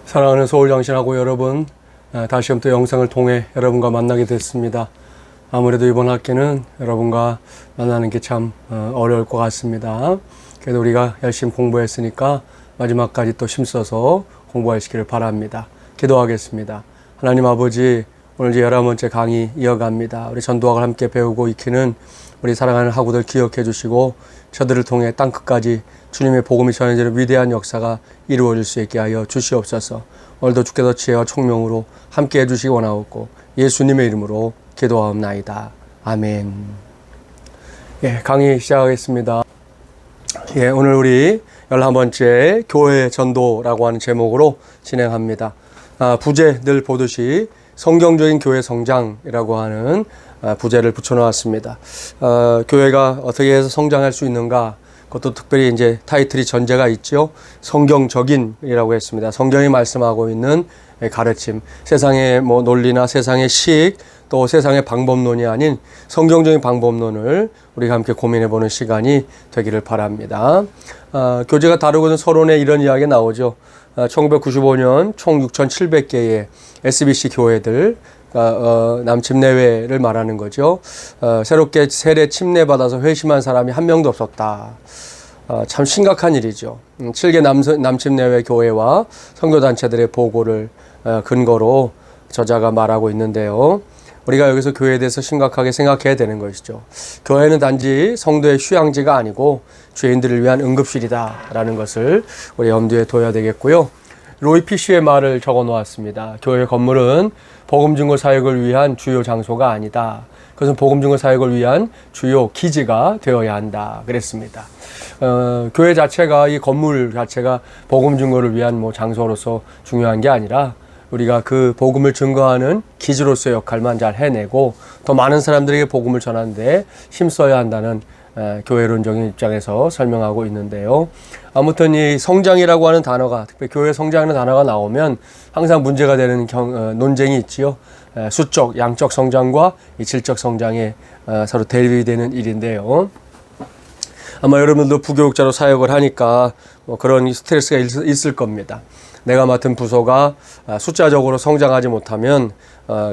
사랑하는 서울장신하고 여러분, 다시 한번 또 영상을 통해 여러분과 만나게 됐습니다. 아무래도 이번 학기는 여러분과 만나는 게 참 어려울 것 같습니다. 그래도 우리가 열심히 공부했으니까 마지막까지 또 힘써서 공부하시기를 바랍니다. 기도하겠습니다. 하나님 아버지, 오늘 이제 11번째 강의 이어갑니다. 우리 전도학을 함께 배우고 익히는 우리 사랑하는 학우들 기억해 주시고 저들을 통해 땅끝까지 주님의 복음이 전해지는 위대한 역사가 이루어질 수 있게 하여 주시옵소서. 오늘도 주께서 지혜와 총명으로 함께 해주시기 원하옵고 예수님의 이름으로 기도하옵나이다. 아멘. 강의 시작하겠습니다. 오늘 우리 11번째 교회 전도라고 하는 제목으로 진행합니다. 부제 늘 보듯이 성경적인 교회 성장이라고 하는 부제를 붙여놓았습니다. 교회가 어떻게 해서 성장할 수 있는가? 그것도 특별히 이제 타이틀이 전제가 있죠. 성경적인이라고 했습니다. 성경이 말씀하고 있는 가르침, 세상의 뭐 논리나 세상의 식, 또 세상의 방법론이 아닌 성경적인 방법론을 우리가 함께 고민해보는 시간이 되기를 바랍니다. 교재가 다루고 있는 서론에 이런 이야기가 나오죠. 1995년 총 6,700개의 SBC 교회들, 남침내회를 말하는 거죠. 새롭게 세례 침례받아서 회심한 사람이 한 명도 없었다. 참 심각한 일이죠. 7개 남침내회 교회와 선교단체들의 보고를 근거로 저자가 말하고 있는데요. 우리가 여기서 교회에 대해서 심각하게 생각해야 되는 것이죠. 교회는 단지 성도의 휴양지가 아니고 죄인들을 위한 응급실이다 라는 것을 우리 염두에 둬야 되겠고요. 로이 피쉬의 말을 적어 놓았습니다. 교회 건물은 복음 증거 사역을 위한 주요 장소가 아니다. 그것은 복음 증거 사역을 위한 주요 기지가 되어야 한다 그랬습니다. 교회 자체가, 이 건물 자체가 복음 증거를 위한 뭐 장소로서 중요한 게 아니라 우리가 그 복음을 증거하는 기지로서의 역할만 잘 해내고 더 많은 사람들에게 복음을 전하는데 힘써야 한다는 교회론적인 입장에서 설명하고 있는데요. 아무튼 이 성장이라고 하는 단어가, 특별히 교회 성장이라는 단어가 나오면 항상 문제가 되는 논쟁이 있지요. 수적, 양적 성장과 이 질적 성장에 서로 대립되는 일인데요. 아마 여러분들도 부교육자로 사역을 하니까 뭐 그런 스트레스가 있을 겁니다. 내가 맡은 부서가 숫자적으로 성장하지 못하면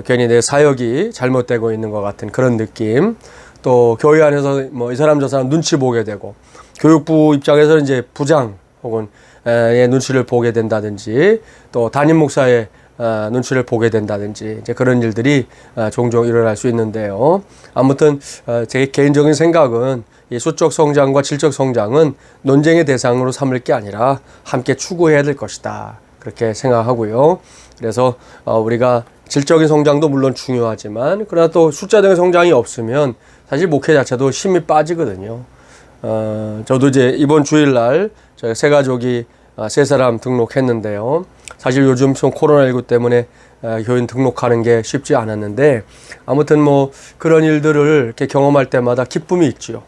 괜히 내 사역이 잘못되고 있는 것 같은 그런 느낌. 또 교회 안에서 뭐 이 사람 저 사람 눈치 보게 되고, 교육부 입장에서는 이제 부장 혹은 의 눈치를 보게 된다든지, 또 담임 목사의 눈치를 보게 된다든지, 이제 그런 일들이 종종 일어날 수 있는데요. 아무튼 제 개인적인 생각은 이 수적 성장과 질적 성장은 논쟁의 대상으로 삼을 게 아니라 함께 추구해야 될 것이다, 그렇게 생각하고요. 그래서 우리가 질적인 성장도 물론 중요하지만, 그러나 또 숫자적인 성장이 없으면 사실 목회 자체도 힘이 빠지거든요. 저도 이제 이번 주일날 저희 세 가족이 세 사람 등록했는데요. 사실 요즘 코로나19 때문에 교인 등록하는 게 쉽지 않았는데, 아무튼 뭐 그런 일들을 이렇게 경험할 때마다 기쁨이 있죠.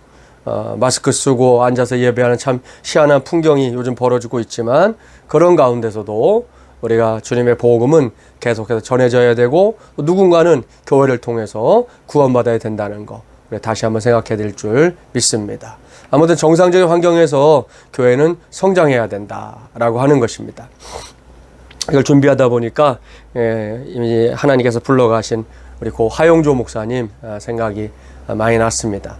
마스크 쓰고 앉아서 예배하는 참 희한한 풍경이 요즘 벌어지고 있지만, 그런 가운데서도 우리가 주님의 복음은 계속해서 전해져야 되고, 누군가는 교회를 통해서 구원받아야 된다는 거, 다시 한번 생각해야 될 줄 믿습니다. 아무튼 정상적인 환경에서 교회는 성장해야 된다라고 하는 것입니다. 이걸 준비하다 보니까 이미 하나님께서 불러가신 우리 고 하용조 목사님 생각이 많이 났습니다.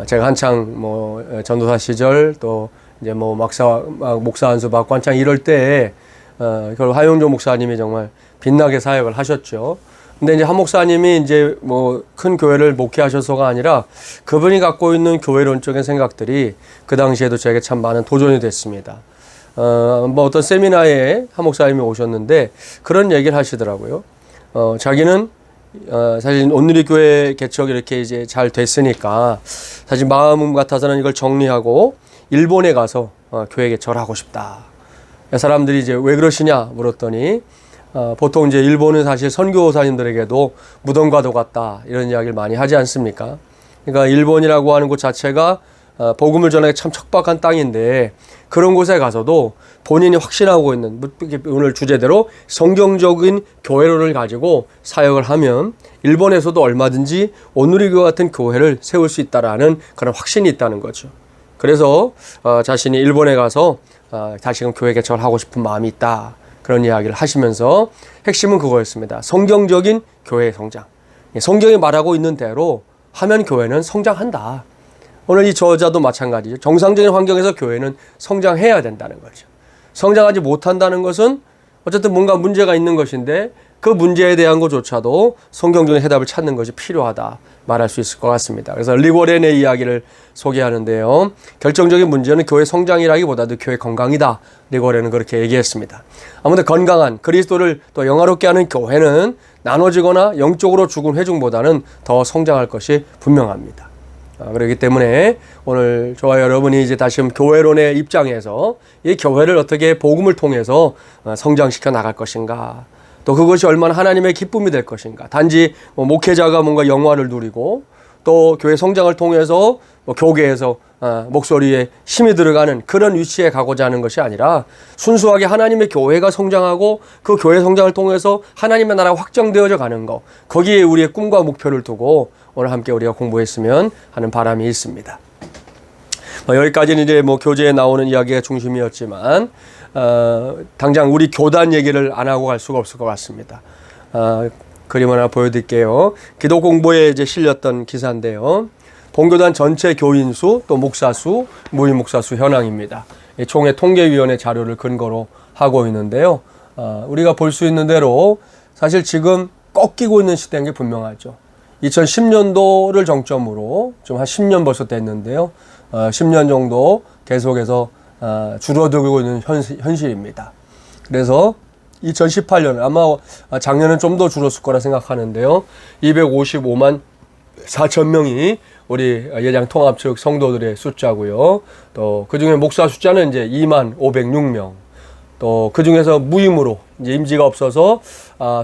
제가 한창 뭐 전도사 시절, 또 이제 뭐 목사 안수 받고 한창 이럴 때에 결국 하용조 목사님이 정말 빛나게 사역을 하셨죠. 근데 이제 한 목사님이 이제 뭐 큰 교회를 목회하셔서가 아니라 그분이 갖고 있는 교회론적인 생각들이 그 당시에도 저에게 참 많은 도전이 됐습니다. 뭐 어떤 세미나에 한 목사님이 오셨는데 그런 얘기를 하시더라고요. 자기는 사실 온누리 교회 개척 이렇게 이제 잘 됐으니까 사실 마음 같아서는 이걸 정리하고 일본에 가서 교회 개척을 하고 싶다. 사람들이 이제 왜 그러시냐 물었더니 보통 이제 일본은 사실 선교사님들에게도 무덤과도 같다, 이런 이야기를 많이 하지 않습니까? 그러니까 일본이라고 하는 곳 자체가 복음을 전하기 참 척박한 땅인데, 그런 곳에 가서도 본인이 확신하고 있는, 오늘 주제대로 성경적인 교회론을 가지고 사역을 하면 일본에서도 얼마든지 온누리교 같은 교회를 세울 수 있다라는 그런 확신이 있다는 거죠. 그래서 자신이 일본에 가서 다시금 교회 개척을 하고 싶은 마음이 있다, 그런 이야기를 하시면서 핵심은 그거였습니다. 성경적인 교회의 성장. 성경이 말하고 있는 대로 하면 교회는 성장한다. 오늘 이 저자도 마찬가지죠. 정상적인 환경에서 교회는 성장해야 된다는 거죠. 성장하지 못한다는 것은 어쨌든 뭔가 문제가 있는 것인데 그 문제에 대한 것조차도 성경적인 해답을 찾는 것이 필요하다 말할 수 있을 것 같습니다. 그래서 리워렌의 이야기를 소개하는데요. 결정적인 문제는 교회 성장이라기보다도 교회 건강이다. 리워렌은 그렇게 얘기했습니다. 아무튼 건강한 그리스도를 또 영화롭게 하는 교회는 나눠지거나 영적으로 죽은 회중보다는 더 성장할 것이 분명합니다. 그렇기 때문에 오늘 저와 여러분이 이제 다시금 교회론의 입장에서 이 교회를 어떻게 복음을 통해서 성장시켜 나갈 것인가, 또 그것이 얼마나 하나님의 기쁨이 될 것인가. 단지 목회자가 뭔가 영화를 누리고 또 교회 성장을 통해서 교계에서 목소리에 힘이 들어가는 그런 위치에 가고자 하는 것이 아니라 순수하게 하나님의 교회가 성장하고 그 교회 성장을 통해서 하나님의 나라가 확장되어져 가는 것, 거기에 우리의 꿈과 목표를 두고 오늘 함께 우리가 공부했으면 하는 바람이 있습니다. 여기까지는 이제 교재에 나오는 이야기가 중심이었지만 당장 우리 교단 얘기를 안 하고 갈 수가 없을 것 같습니다. 그림 하나 보여드릴게요. 기도 공부에 이제 실렸던 기사인데요. 본교단 전체 교인 수, 또 목사 수, 무임 목사 수 현황입니다. 총회 통계위원회 자료를 근거로 하고 있는데요. 우리가 볼 수 있는 대로 사실 지금 꺾이고 있는 시대인 게 분명하죠. 2010년도를 정점으로 좀 한 10년 벌써 됐는데요. 10년 정도 계속해서 줄어들고 있는 현실입니다. 그래서 2018년 아마 작년은 좀 더 줄었을 거라 생각하는데요. 255만 4천 명이 우리 예장 통합 측 성도들의 숫자고요. 또 그중에 목사 숫자는 이제 2만 506명. 또 그중에서 무임으로 이제 임지가 없어서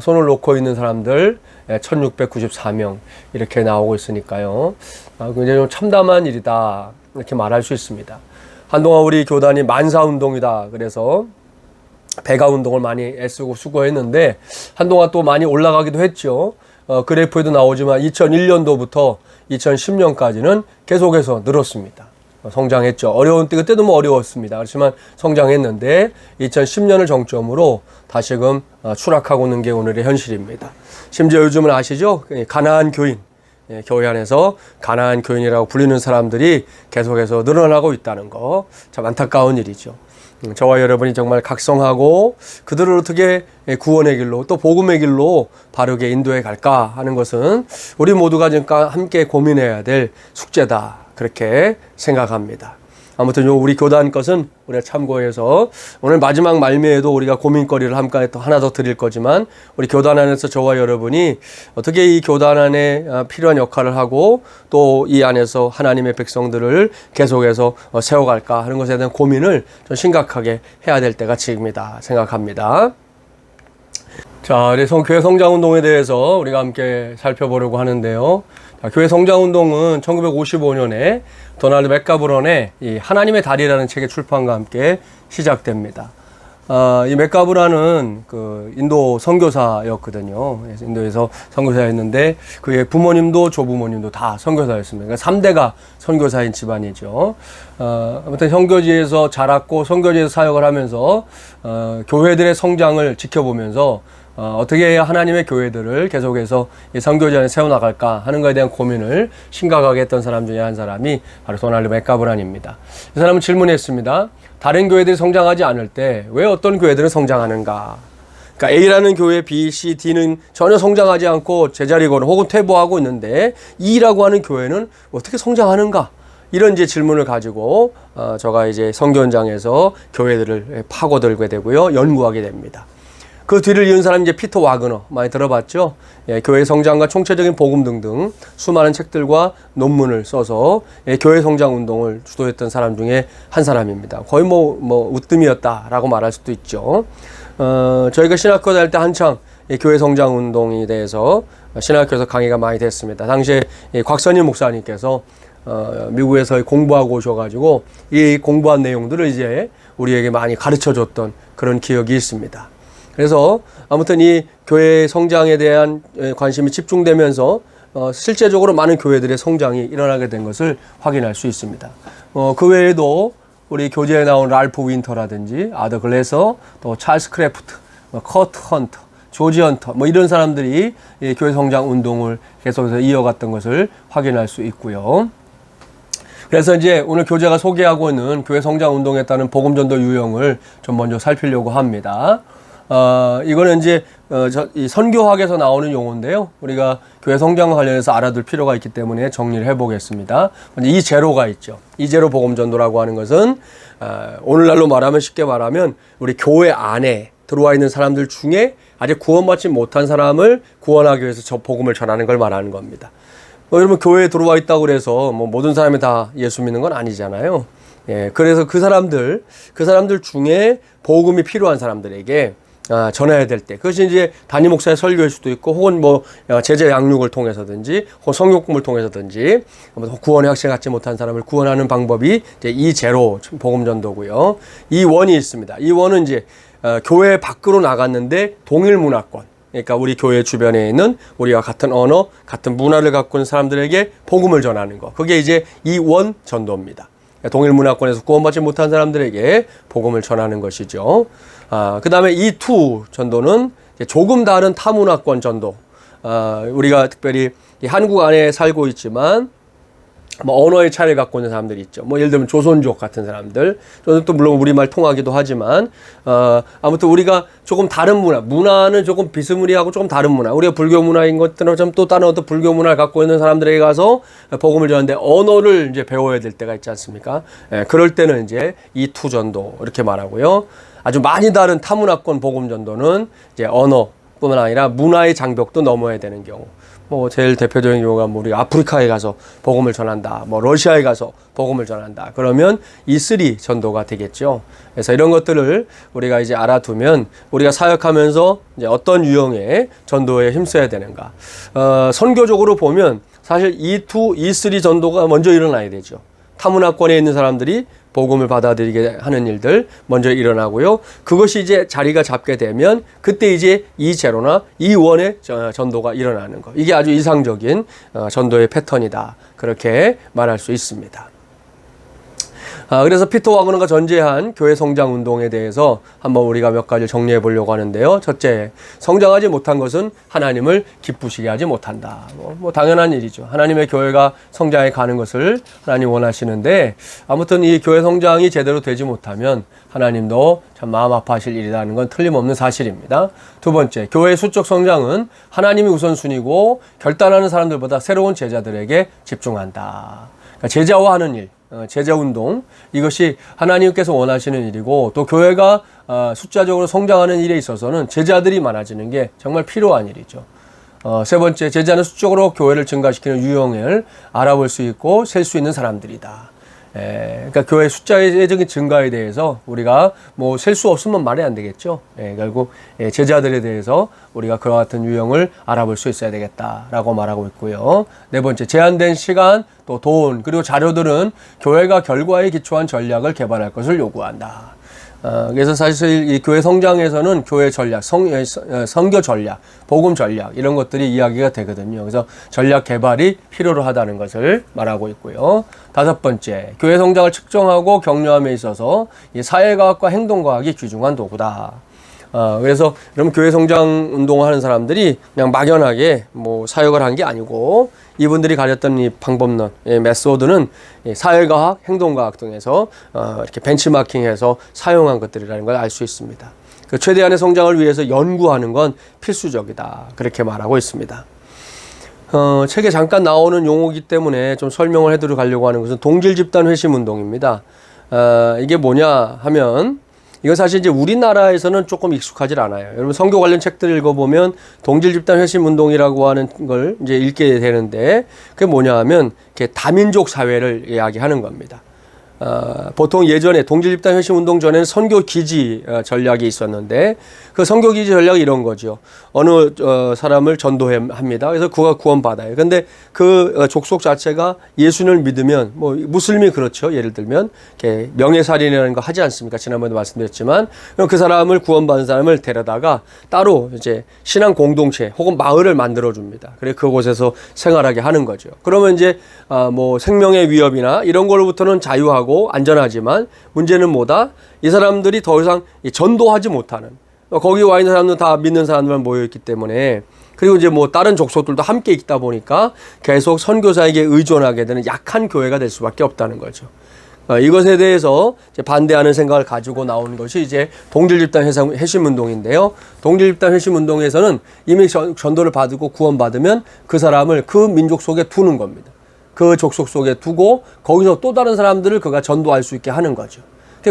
손을 놓고 있는 사람들 1694명 이렇게 나오고 있으니까요. 굉장히 좀 참담한 일이다 이렇게 말할 수 있습니다. 한동안 우리 교단이 만사운동이다 그래서 배가 운동을 많이 애쓰고 수고했는데 한동안 또 많이 올라가기도 했죠. 그래프에도 나오지만 2001년도부터 2010년까지는 계속해서 늘었습니다. 성장했죠. 어려운 때 그때도 어려웠습니다. 그렇지만 성장했는데 2010년을 정점으로 다시금 추락하고 있는 게 오늘의 현실입니다. 심지어 요즘은 아시죠? 가나안 교인, 교회 안에서 가나안 교인이라고 불리는 사람들이 계속해서 늘어나고 있다는 거 참 안타까운 일이죠. 저와 여러분이 정말 각성하고 그들을 어떻게 구원의 길로 또 복음의 길로 바르게 인도해 갈까 하는 것은 우리 모두가 함께 고민해야 될 숙제다 그렇게 생각합니다. 아무튼 우리 교단 것은 우리가 참고해서 오늘 마지막 말미에도 우리가 고민거리를 함께 또 하나 더 드릴 거지만 우리 교단 안에서 저와 여러분이 어떻게 이 교단 안에 필요한 역할을 하고 또 이 안에서 하나님의 백성들을 계속해서 세워갈까 하는 것에 대한 고민을 좀 심각하게 해야 될 때가 지금이다 생각합니다. 자, 그래서 교회 성장운동에 대해서 우리가 함께 살펴보려고 하는데요. 교회 성장운동은 1955년에 도널드 맥가브런의 이 하나님의 다리라는 책의 출판과 함께 시작됩니다. 이 맥가브런은 그 인도 선교사였거든요. 그래서 인도에서 선교사였는데 그의 부모님도 조부모님도 다 선교사였습니다. 그러니까 3대가 선교사인 집안이죠. 아무튼 선교지에서 자랐고 선교지에서 사역을 하면서 교회들의 성장을 지켜보면서 어떻게 해야 하나님의 교회들을 계속해서 이 선교지 안에 세워나갈까 하는 것에 대한 고민을 심각하게 했던 사람 중에 한 사람이 바로 도널드 맥가브런입니다. 이 사람은 질문했습니다. 다른 교회들이 성장하지 않을 때 왜 어떤 교회들은 성장하는가? 그러니까 A라는 교회 B, C, D는 전혀 성장하지 않고 제자리거나 혹은 퇴보하고 있는데 E라고 하는 교회는 어떻게 성장하는가? 이런 이제 질문을 가지고 제가 이제 선교 현장에서 교회들을 파고들게 되고요. 연구하게 됩니다. 그 뒤를 이은 사람이 이제 피터 와그너 많이 들어봤죠? 교회 성장과 총체적인 복음 등등 수많은 책들과 논문을 써서 교회 성장 운동을 주도했던 사람 중에 한 사람입니다. 거의 우뜸이었다라고 말할 수도 있죠. 저희가 신학교 다닐 때 한창 교회 성장 운동에 대해서 신학교에서 강의가 많이 됐습니다. 당시에 곽선희 목사님께서 미국에서 공부하고 오셔가지고 이 공부한 내용들을 이제 우리에게 많이 가르쳐줬던 그런 기억이 있습니다. 그래서 아무튼 이 교회 성장에 대한 관심이 집중되면서 실제적으로 많은 교회들의 성장이 일어나게 된 것을 확인할 수 있습니다. 그 외에도 우리 교재에 나온 랄프 윈터라든지 아더 글래서 또 찰스 크래프트 커트 헌터, 조지 헌터, 뭐 이런 사람들이 이 교회 성장 운동을 계속해서 이어갔던 것을 확인할 수 있고요. 그래서 이제 오늘 교재가 소개하고 있는 교회 성장 운동에 따른 복음전도 유형을 좀 먼저 살피려고 합니다. 이거는 이제 이 선교학에서 나오는 용어인데요. 우리가 교회 성장과 관련해서 알아둘 필요가 있기 때문에 정리를 해보겠습니다. 먼저 이 제로가 있죠. 이 제로 복음전도라고 하는 것은 오늘날로 말하면, 쉽게 말하면 우리 교회 안에 들어와 있는 사람들 중에 아직 구원받지 못한 사람을 구원하기 위해서 저 복음을 전하는 걸 말하는 겁니다. 여러분, 교회에 들어와 있다고 그래서 뭐 모든 사람이 다 예수 믿는 건 아니잖아요. 예, 그래서 그 사람들 중에 복음이 필요한 사람들에게 전해야 될 때, 그것이 이제 담임 목사의 설교일 수도 있고, 혹은 뭐 제자 양육을 통해서든지, 혹은 성경공부를 통해서든지, 구원의 확신을 갖지 못한 사람을 구원하는 방법이 이제 이 제로 복음 전도고요. 이 원이 있습니다. 이 원은 이제 교회 밖으로 나갔는데 동일 문화권, 그러니까 우리 교회 주변에 있는 우리와 같은 언어, 같은 문화를 갖고 있는 사람들에게 복음을 전하는 것. 그게 이제 이 원 전도입니다. 동일 문화권에서 구원받지 못한 사람들에게 복음을 전하는 것이죠. 그 다음에 이 투 전도는 조금 다른 타문화권 전도. 우리가 특별히 한국 안에 살고 있지만 뭐 언어의 차이를 갖고 있는 사람들이 있죠. 뭐 예를 들면 조선족 같은 사람들, 저는 또 물론 우리말 통하기도 하지만 아무튼 우리가 조금 다른 문화는 조금 비스무리하고 조금 다른 문화, 우리가 불교 문화인 것들은 좀 또 다른 어떤 불교 문화를 갖고 있는 사람들에게 가서 복음을 전하는데 언어를 이제 배워야 될 때가 있지 않습니까? 그럴 때는 이제 이 투 전도 이렇게 말하고요. 아주 많이 다른 타문화권 복음 전도는 이제 언어뿐만 아니라 문화의 장벽도 넘어야 되는 경우. 뭐 제일 대표적인 경우가 뭐 우리가 아프리카에 가서 복음을 전한다, 뭐 러시아에 가서 복음을 전한다, 그러면 이 쓰리 전도가 되겠죠. 그래서 이런 것들을 우리가 이제 알아두면 우리가 사역하면서 이제 어떤 유형의 전도에 힘써야 되는가. 선교적으로 보면 사실 이 쓰리 전도가 먼저 일어나야 되죠. 타문화권에 있는 사람들이 복음을 받아들이게 하는 일들 먼저 일어나고요. 그것이 이제 자리가 잡게 되면 그때 이제 이 제로나 이 원의 전도가 일어나는 것. 이게 아주 이상적인 전도의 패턴이다. 그렇게 말할 수 있습니다. 그래서 피터 와그너가 전제한 교회 성장 운동에 대해서 한번 우리가 몇 가지 정리해 보려고 하는데요. 첫째, 성장하지 못한 것은 하나님을 기쁘시게 하지 못한다. 뭐 당연한 일이죠. 하나님의 교회가 성장해 가는 것을 하나님 원하시는데, 아무튼 이 교회 성장이 제대로 되지 못하면 하나님도 참 마음 아파하실 일이라는 건 틀림없는 사실입니다. 두 번째, 교회의 수적 성장은 하나님이 우선순위고 결단하는 사람들보다 새로운 제자들에게 집중한다. 그러니까 제자화하는 일, 제자운동, 이것이 하나님께서 원하시는 일이고, 또 교회가 숫자적으로 성장하는 일에 있어서는 제자들이 많아지는 게 정말 필요한 일이죠. 세 번째, 제자는 수적으로 교회를 증가시키는 유형을 알아볼 수 있고 셀 수 있는 사람들이다. 그러니까 교회 숫자의 증가에 대해서 우리가 뭐 셀 수 없으면 말이 안 되겠죠. 결국 제자들에 대해서 우리가 그와 같은 유형을 알아볼 수 있어야 되겠다라고 말하고 있고요. 네 번째, 제한된 시간, 또 돈, 그리고 자료들은 교회가 결과에 기초한 전략을 개발할 것을 요구한다. 그래서 사실 이 교회 성장에서는 교회 전략, 선교 전략, 복음 전략, 이런 것들이 이야기가 되거든요. 그래서 전략 개발이 필요로 하다는 것을 말하고 있고요. 다섯 번째, 교회 성장을 측정하고 격려함에 있어서 이 사회과학과 행동과학이 귀중한 도구다. 그래서 여러분, 교회 성장 운동을 하는 사람들이 그냥 막연하게 뭐 사역을 한 게 아니고, 이분들이 가졌던 이 방법론, 메소드는 사회과학, 행동과학 등에서 이렇게 벤치마킹해서 사용한 것들이라는 걸 알 수 있습니다. 그 최대한의 성장을 위해서 연구하는 건 필수적이다. 그렇게 말하고 있습니다. 책에 잠깐 나오는 용어이기 때문에 좀 설명을 해드리고 가려고 하는 것은 동질 집단 회심 운동입니다. 이게 뭐냐 하면, 이건 사실 이제 우리나라에서는 조금 익숙하지 않아요. 여러분, 선교 관련 책들 읽어보면 동질 집단 회심 운동이라고 하는 걸 이제 읽게 되는데, 그게 뭐냐 하면 이렇게 다민족 사회를 이야기하는 겁니다. 보통 예전에 동질 집단 회심 운동 전에는 선교 기지 전략이 있었는데, 그 선교 기지 전략이 이런 거죠. 어느 사람을 전도합니다. 그래서 그가 구원받아요. 근데 그 족속 자체가 예수님을 믿으면, 뭐 무슬림이 그렇죠. 예를 들면 이렇게 명예살인이라는 거 하지 않습니까? 지난번에도 말씀드렸지만, 그 사람을 구원받은 사람을 데려다가 따로 이제 신앙 공동체 혹은 마을을 만들어 줍니다. 그래 그곳에서 생활하게 하는 거죠. 그러면 이제 뭐 생명의 위협이나 이런 걸로부터는 자유하고 안전하지만, 문제는 뭐다? 이 사람들이 더 이상 전도하지 못하는, 거기 와 있는 사람들은 다 믿는 사람들만 모여있기 때문에, 그리고 이제 뭐 다른 족속들도 함께 있다 보니까 계속 선교사에게 의존하게 되는 약한 교회가 될 수밖에 없다는 거죠. 이것에 대해서 이제 반대하는 생각을 가지고 나온 것이 이제 동질집단 회심운동인데요. 동질집단 회심운동에서는 이미 전도를 받고 구원받으면 그 사람을 그 민족 속에 두는 겁니다. 그 족속 속에 두고 거기서 또 다른 사람들을 그가 전도할 수 있게 하는 거죠.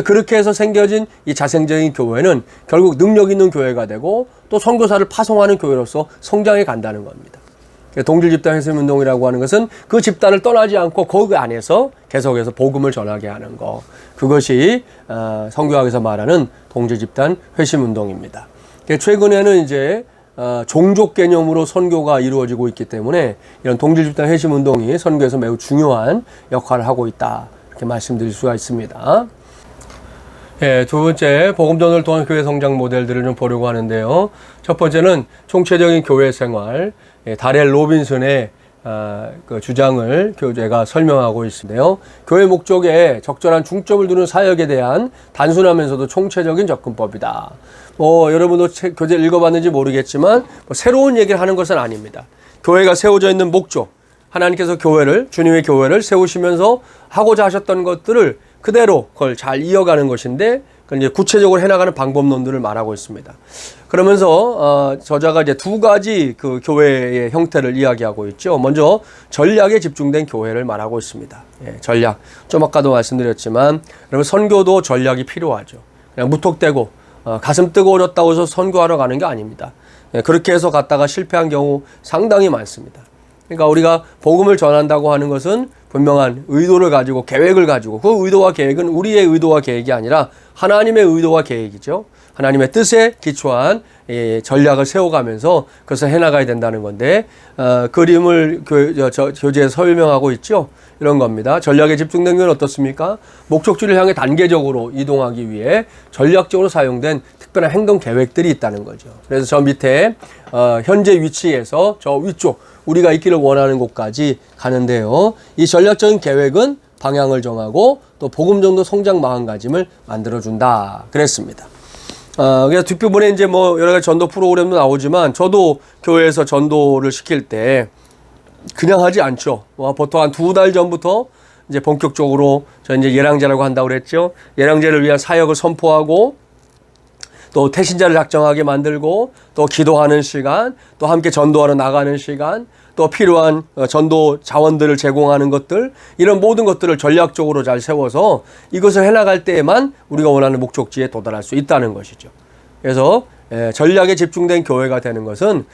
그렇게 해서 생겨진 이 자생적인 교회는 결국 능력 있는 교회가 되고 또 선교사를 파송하는 교회로서 성장해 간다는 겁니다. 동질집단 회심운동이라고 하는 것은 그 집단을 떠나지 않고 거기 안에서 계속해서 복음을 전하게 하는 것, 그것이 성경학에서 말하는 동질집단 회심운동입니다. 최근에는 이제 종족 개념으로 선교가 이루어지고 있기 때문에 이런 동질집단 회심운동이 선교에서 매우 중요한 역할을 하고 있다, 이렇게 말씀드릴 수가 있습니다. 예, 두 번째, 복음 전도를 통한 교회 성장 모델들을 좀 보려고 하는데요. 첫 번째는 총체적인 교회 생활, 다렐 로빈슨의 그 주장을 교재가 설명하고 있는데요. 교회 목적에 적절한 중점을 두는 사역에 대한 단순하면서도 총체적인 접근법이다. 여러분도 교재를 읽어봤는지 모르겠지만 새로운 얘기를 하는 것은 아닙니다. 교회가 세워져 있는 목적, 하나님께서 주님의 교회를 세우시면서 하고자 하셨던 것들을 그대로 그걸 잘 이어가는 것인데, 그걸 이제 구체적으로 해나가는 방법론들을 말하고 있습니다. 그러면서 저자가 이제 두 가지 그 교회의 형태를 이야기하고 있죠. 먼저 전략에 집중된 교회를 말하고 있습니다. 예, 전략. 좀 아까도 말씀드렸지만, 여러분 선교도 전략이 필요하죠. 그냥 무턱대고 가슴 뜨거워졌다고 해서 선교하러 가는 게 아닙니다. 예, 그렇게 해서 갔다가 실패한 경우 상당히 많습니다. 그러니까 우리가 복음을 전한다고 하는 것은 분명한 의도를 가지고 계획을 가지고, 그 의도와 계획은 우리의 의도와 계획이 아니라 하나님의 의도와 계획이죠. 하나님의 뜻에 기초한 전략을 세워가면서 그것을 해나가야 된다는 건데, 그림을 교재에 설명하고 있죠. 이런 겁니다. 전략에 집중된 건 어떻습니까? 목적지를 향해 단계적으로 이동하기 위해 전략적으로 사용된 특별한 행동 계획들이 있다는 거죠. 그래서 저 밑에 현재 위치에서 저 위쪽 우리가 있기를 원하는 곳까지 가는데요. 이 전략적인 계획은 방향을 정하고 또 복음 전도 성장 마음가짐을 만들어준다, 그랬습니다. 그래서 뒷부분에 이제 뭐 여러 가지 전도 프로그램도 나오지만, 저도 교회에서 전도를 시킬 때 그냥 하지 않죠. 보통 한 2달 전부터 이제 본격적으로 저 이제 예랑제라고 한다고 그랬죠. 예랑제를 위한 사역을 선포하고, 또 태신자를 작정하게 만들고, 또 기도하는 시간, 또 함께 전도하러 나가는 시간, 또 필요한 전도 자원들을 제공하는 것들, 이런 모든 것들을 전략적으로 잘 세워서 이것을 해나갈 때에만 우리가 원하는 목적지에 도달할 수 있다는 것이죠. 그래서 전략에 집중된 교회가 되는 것은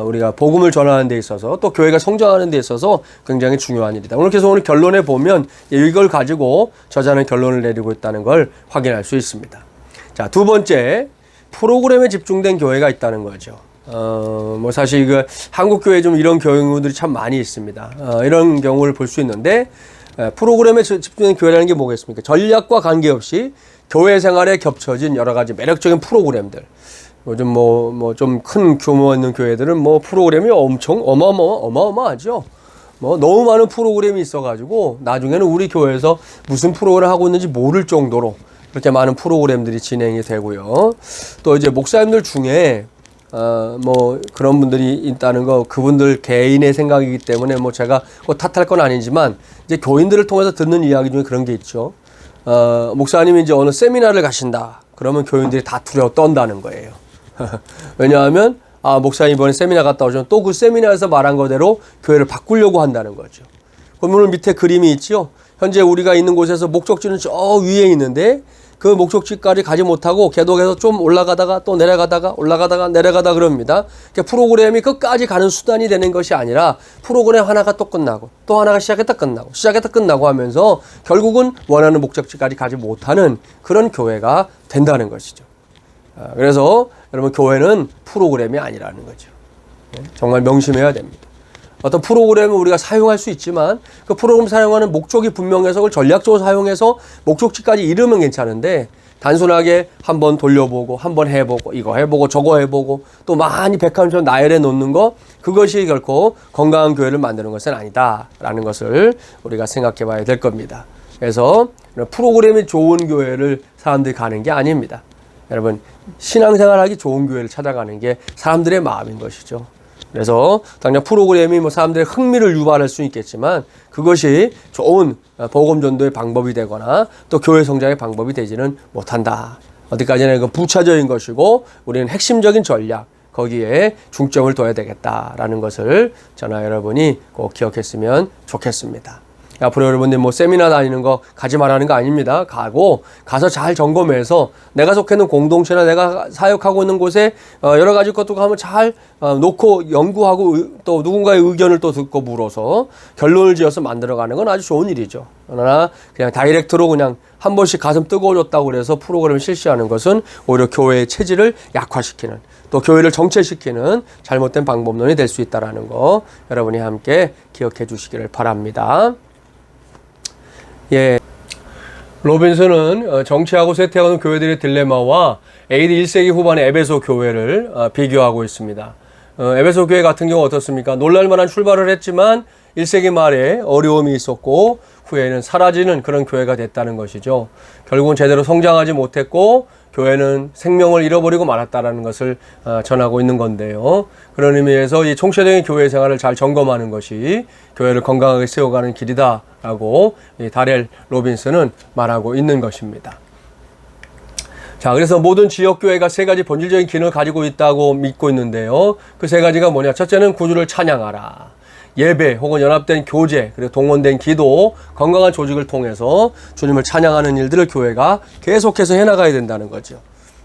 우리가 복음을 전하는 데 있어서 또 교회가 성장하는 데 있어서 굉장히 중요한 일이다. 그래서 오늘 결론에 보면 이걸 가지고 저자는 결론을 내리고 있다는 걸 확인할 수 있습니다. 자, 두 번째, 프로그램에 집중된 교회가 있다는 거죠. 뭐 사실 한국 교회에 좀 이런 경우들이 참 많이 있습니다. 이런 경우를 볼 수 있는데, 프로그램에 집중된 교회라는 게 뭐겠습니까? 전략과 관계없이 교회 생활에 겹쳐진 여러 가지 매력적인 프로그램들. 요즘 뭐 좀 큰 규모 있는 교회들은 뭐 프로그램이 엄청 어마어마하죠. 뭐 너무 많은 프로그램이 있어가지고 나중에는 우리 교회에서 무슨 프로그램 하고 있는지 모를 정도로 그렇게 많은 프로그램들이 진행이 되고요. 또 이제 목사님들 중에 뭐 그런 분들이 있다는 거, 그분들 개인의 생각이기 때문에 뭐 제가 꼭 탓할 건 아니지만, 이제 교인들을 통해서 듣는 이야기 중에 그런 게 있죠. 목사님이 이제 어느 세미나를 가신다. 그러면 교인들이 다 두려워 떤다는 거예요. 왜냐하면 목사님 이번에 세미나 갔다 오시면 또 그 세미나에서 말한 거대로 교회를 바꾸려고 한다는 거죠. 그러면 밑에 그림이 있죠. 현재 우리가 있는 곳에서 목적지는 저 위에 있는데, 그 목적지까지 가지 못하고 계속해서 좀 올라가다가 또 내려가다가 올라가다가 내려가다 그럽니다. 그러니까 프로그램이 끝까지 가는 수단이 되는 것이 아니라, 프로그램 하나가 또 끝나고 또 하나가 시작했다 끝나고 시작했다 끝나고 하면서 결국은 원하는 목적지까지 가지 못하는 그런 교회가 된다는 것이죠. 그래서 여러분, 교회는 프로그램이 아니라는 거죠. 정말 명심해야 됩니다. 어떤 프로그램을 우리가 사용할 수 있지만, 그 프로그램 사용하는 목적이 분명해서 그걸 전략적으로 사용해서 목적지까지 이르면 괜찮은데, 단순하게 한번 돌려보고 한번 해보고 이거 해보고 저거 해보고 또 많이 백화점처럼 나열해 놓는 거, 그것이 결코 건강한 교회를 만드는 것은 아니다라는 것을 우리가 생각해 봐야 될 겁니다. 그래서 프로그램이 좋은 교회를 사람들이 가는 게 아닙니다. 여러분 신앙생활하기 좋은 교회를 찾아가는 게 사람들의 마음인 것이죠. 그래서 당장 프로그램이 뭐 사람들의 흥미를 유발할 수 있겠지만 그것이 좋은 복음 전도의 방법이 되거나 또 교회 성장의 방법이 되지는 못한다. 어디까지나 이건 부차적인 것이고 우리는 핵심적인 전략 거기에 중점을 둬야 되겠다라는 것을 저나 여러분이 꼭 기억했으면 좋겠습니다. 앞으로 여러분들 뭐 세미나 다니는 거 가지 말라는 거 아닙니다. 가서 잘 점검해서 내가 속해 있는 공동체나 내가 사역하고 있는 곳에 여러 가지 것도 한번 잘 놓고 연구하고 또 누군가의 의견을 또 듣고 물어서 결론을 지어서 만들어가는 건 아주 좋은 일이죠. 그러나 그냥 다이렉트로 그냥 한 번씩 가슴 뜨거워졌다고 그래서 프로그램을 실시하는 것은 오히려 교회의 체질을 약화시키는 또 교회를 정체시키는 잘못된 방법론이 될 수 있다는 거 여러분이 함께 기억해 주시기를 바랍니다. 예, 로빈슨은 정치하고 쇠퇴하는 교회들의 딜레마와 AD 1세기 후반의 에베소 교회를 비교하고 있습니다. 에베소 교회 같은 경우 어떻습니까? 놀랄만한 출발을 했지만 1세기 말에 어려움이 있었고 후에는 사라지는 그런 교회가 됐다는 것이죠. 결국은 제대로 성장하지 못했고 교회는 생명을 잃어버리고 말았다는 것을 전하고 있는 건데요. 그런 의미에서 이 총체적인 교회 생활을 잘 점검하는 것이 교회를 건강하게 세워가는 길이다라고 이 다렐 로빈슨은 말하고 있는 것입니다. 자, 그래서 모든 지역교회가 세 가지 본질적인 기능을 가지고 있다고 믿고 있는데요. 그 세 가지가 뭐냐? 첫째는 구주를 찬양하라. 예배 혹은 연합된 교제 그리고 동원된 기도 건강한 조직을 통해서 주님을 찬양하는 일들을 교회가 계속해서 해나가야 된다는 거죠.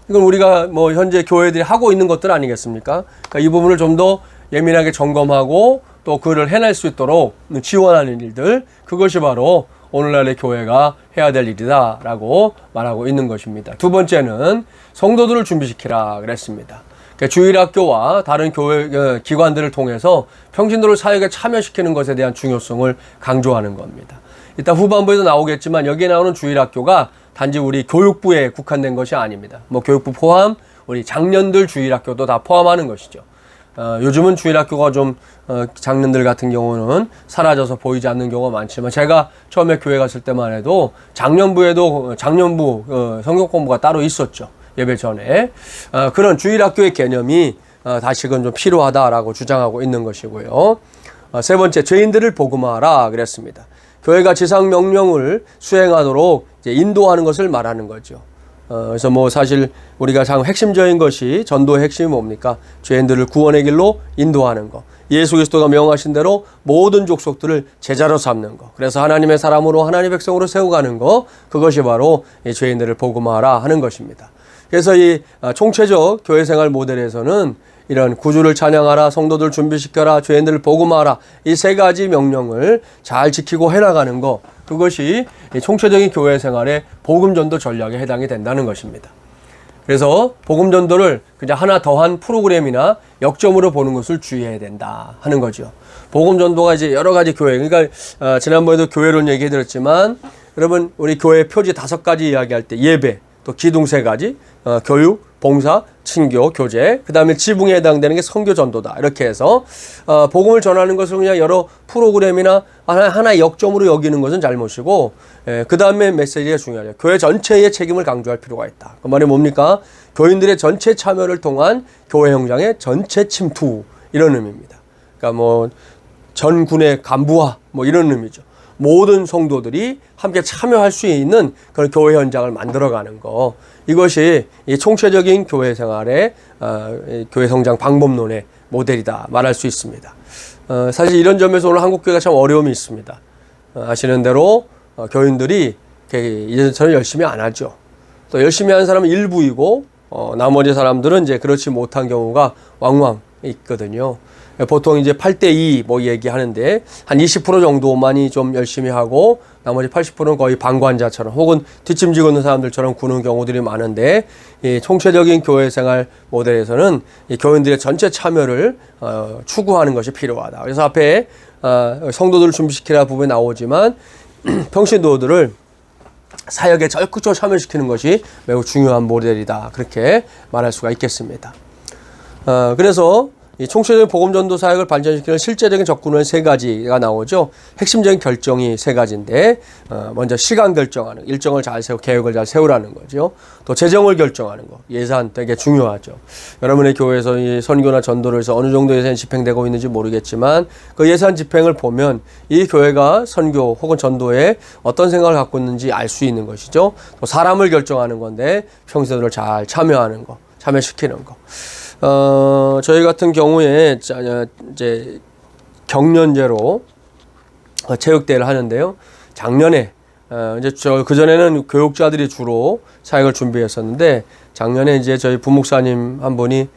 이건 우리가 뭐 현재 교회들이 하고 있는 것들 아니겠습니까? 그러니까 이 부분을 좀 더 예민하게 점검하고 또 그를 해낼 수 있도록 지원하는 일들 그것이 바로 오늘날의 교회가 해야 될 일이다 라고 말하고 있는 것입니다. 두 번째는 성도들을 준비시키라 그랬습니다. 주일학교와 다른 교회 기관들을 통해서 평신도를 사역에 참여시키는 것에 대한 중요성을 강조하는 겁니다. 이따 후반부에도 나오겠지만 여기에 나오는 주일학교가 단지 우리 교육부에 국한된 것이 아닙니다. 뭐 교육부 포함 우리 장년들 주일학교도 다 포함하는 것이죠. 요즘은 주일학교가 좀 장년들 같은 경우는 사라져서 보이지 않는 경우가 많지만 제가 처음에 교회 갔을 때만 해도 장년부 성경 공부가 따로 있었죠. 예배 전에 그런 주일학교의 개념이 다시금 좀 필요하다라고 주장하고 있는 것이고요. 세 번째, 죄인들을 복음화하라 그랬습니다. 교회가 지상 명령을 수행하도록 이제 인도하는 것을 말하는 거죠. 그래서 뭐 사실 우리가 참 핵심적인 것이 전도의 핵심이 뭡니까? 죄인들을 구원의 길로 인도하는 것. 예수 그리스도가 명하신 대로 모든 족속들을 제자로 삼는 것. 그래서 하나님의 사람으로 하나님의 백성으로 세워가는 것. 그것이 바로 이 죄인들을 복음화하라 하는 것입니다. 그래서 이 총체적 교회생활 모델에서는 이런 구주를 찬양하라, 성도들 준비시켜라, 죄인들을 복음하라 이 세 가지 명령을 잘 지키고 해나가는 것 그것이 총체적인 교회생활의 복음전도 전략에 해당이 된다는 것입니다. 그래서 복음전도를 그냥 하나 더한 프로그램이나 역점으로 보는 것을 주의해야 된다 하는 거죠. 복음전도가 이제 여러 가지 교회 그러니까 지난번에도 교회론 얘기해드렸지만 여러분 우리 교회 표지 5가지 이야기할 때 예배 또 기둥 3가지, 교육, 봉사, 친교, 교제, 그 다음에 지붕에 해당되는 게 선교 전도다. 이렇게 해서 복음을 전하는 것을 그냥 여러 프로그램이나 하나의 역점으로 여기는 것은 잘못이고 그 다음에 메시지가 중요하죠. 교회 전체의 책임을 강조할 필요가 있다. 그 말이 뭡니까? 교인들의 전체 참여를 통한 교회 형장의 전체 침투 이런 의미입니다. 그러니까 뭐 전군의 간부화 뭐 이런 의미죠. 모든 성도들이 함께 참여할 수 있는 그런 교회 현장을 만들어가는 거 이것이 이 총체적인 교회 생활의 교회 성장 방법론의 모델이다 말할 수 있습니다. 사실 이런 점에서 오늘 한국교회가 참 어려움이 있습니다. 아시는 대로 교인들이 이제처럼 열심히 안 하죠. 또 열심히 하는 사람은 일부이고 나머지 사람들은 이제 그렇지 못한 경우가 왕왕 있거든요. 보통 이제 8대2 뭐 얘기하는데 한 20% 정도만이 좀 열심히 하고 나머지 80%는 거의 방관자처럼 혹은 뒷짐지고 있는 사람들처럼 구는 경우들이 많은데 이 총체적인 교회 생활 모델에서는 이 교인들의 전체 참여를 추구하는 것이 필요하다. 그래서 앞에 성도들을 준비시키라 부분에 나오지만 평신도들을 사역에 적극적으로 참여시키는 것이 매우 중요한 모델이다. 그렇게 말할 수가 있겠습니다. 그래서 이 총체적인 복음전도 사역을 발전시키는 실제적인 접근은 세 가지가 나오죠. 핵심적인 결정이 세 가지인데, 먼저 시간 결정하는, 일정을 잘 세우고 계획을 잘 세우라는 거죠. 또 재정을 결정하는 거, 예산 되게 중요하죠. 여러분의 교회에서 이 선교나 전도를 해서 어느 정도 예산이 집행되고 있는지 모르겠지만, 그 예산 집행을 보면 이 교회가 선교 혹은 전도에 어떤 생각을 갖고 있는지 알 수 있는 것이죠. 또 사람을 결정하는 건데, 평신도를 잘 참여하는 거, 참여시키는 거. 저희 같은 경우에 이제 경년제로 체육대회를 하는데요. 작년에 이제 그전에는 교육자들이 주로 사역을 준비했었는데, 작년에 이제 저희 부목사님 한 분이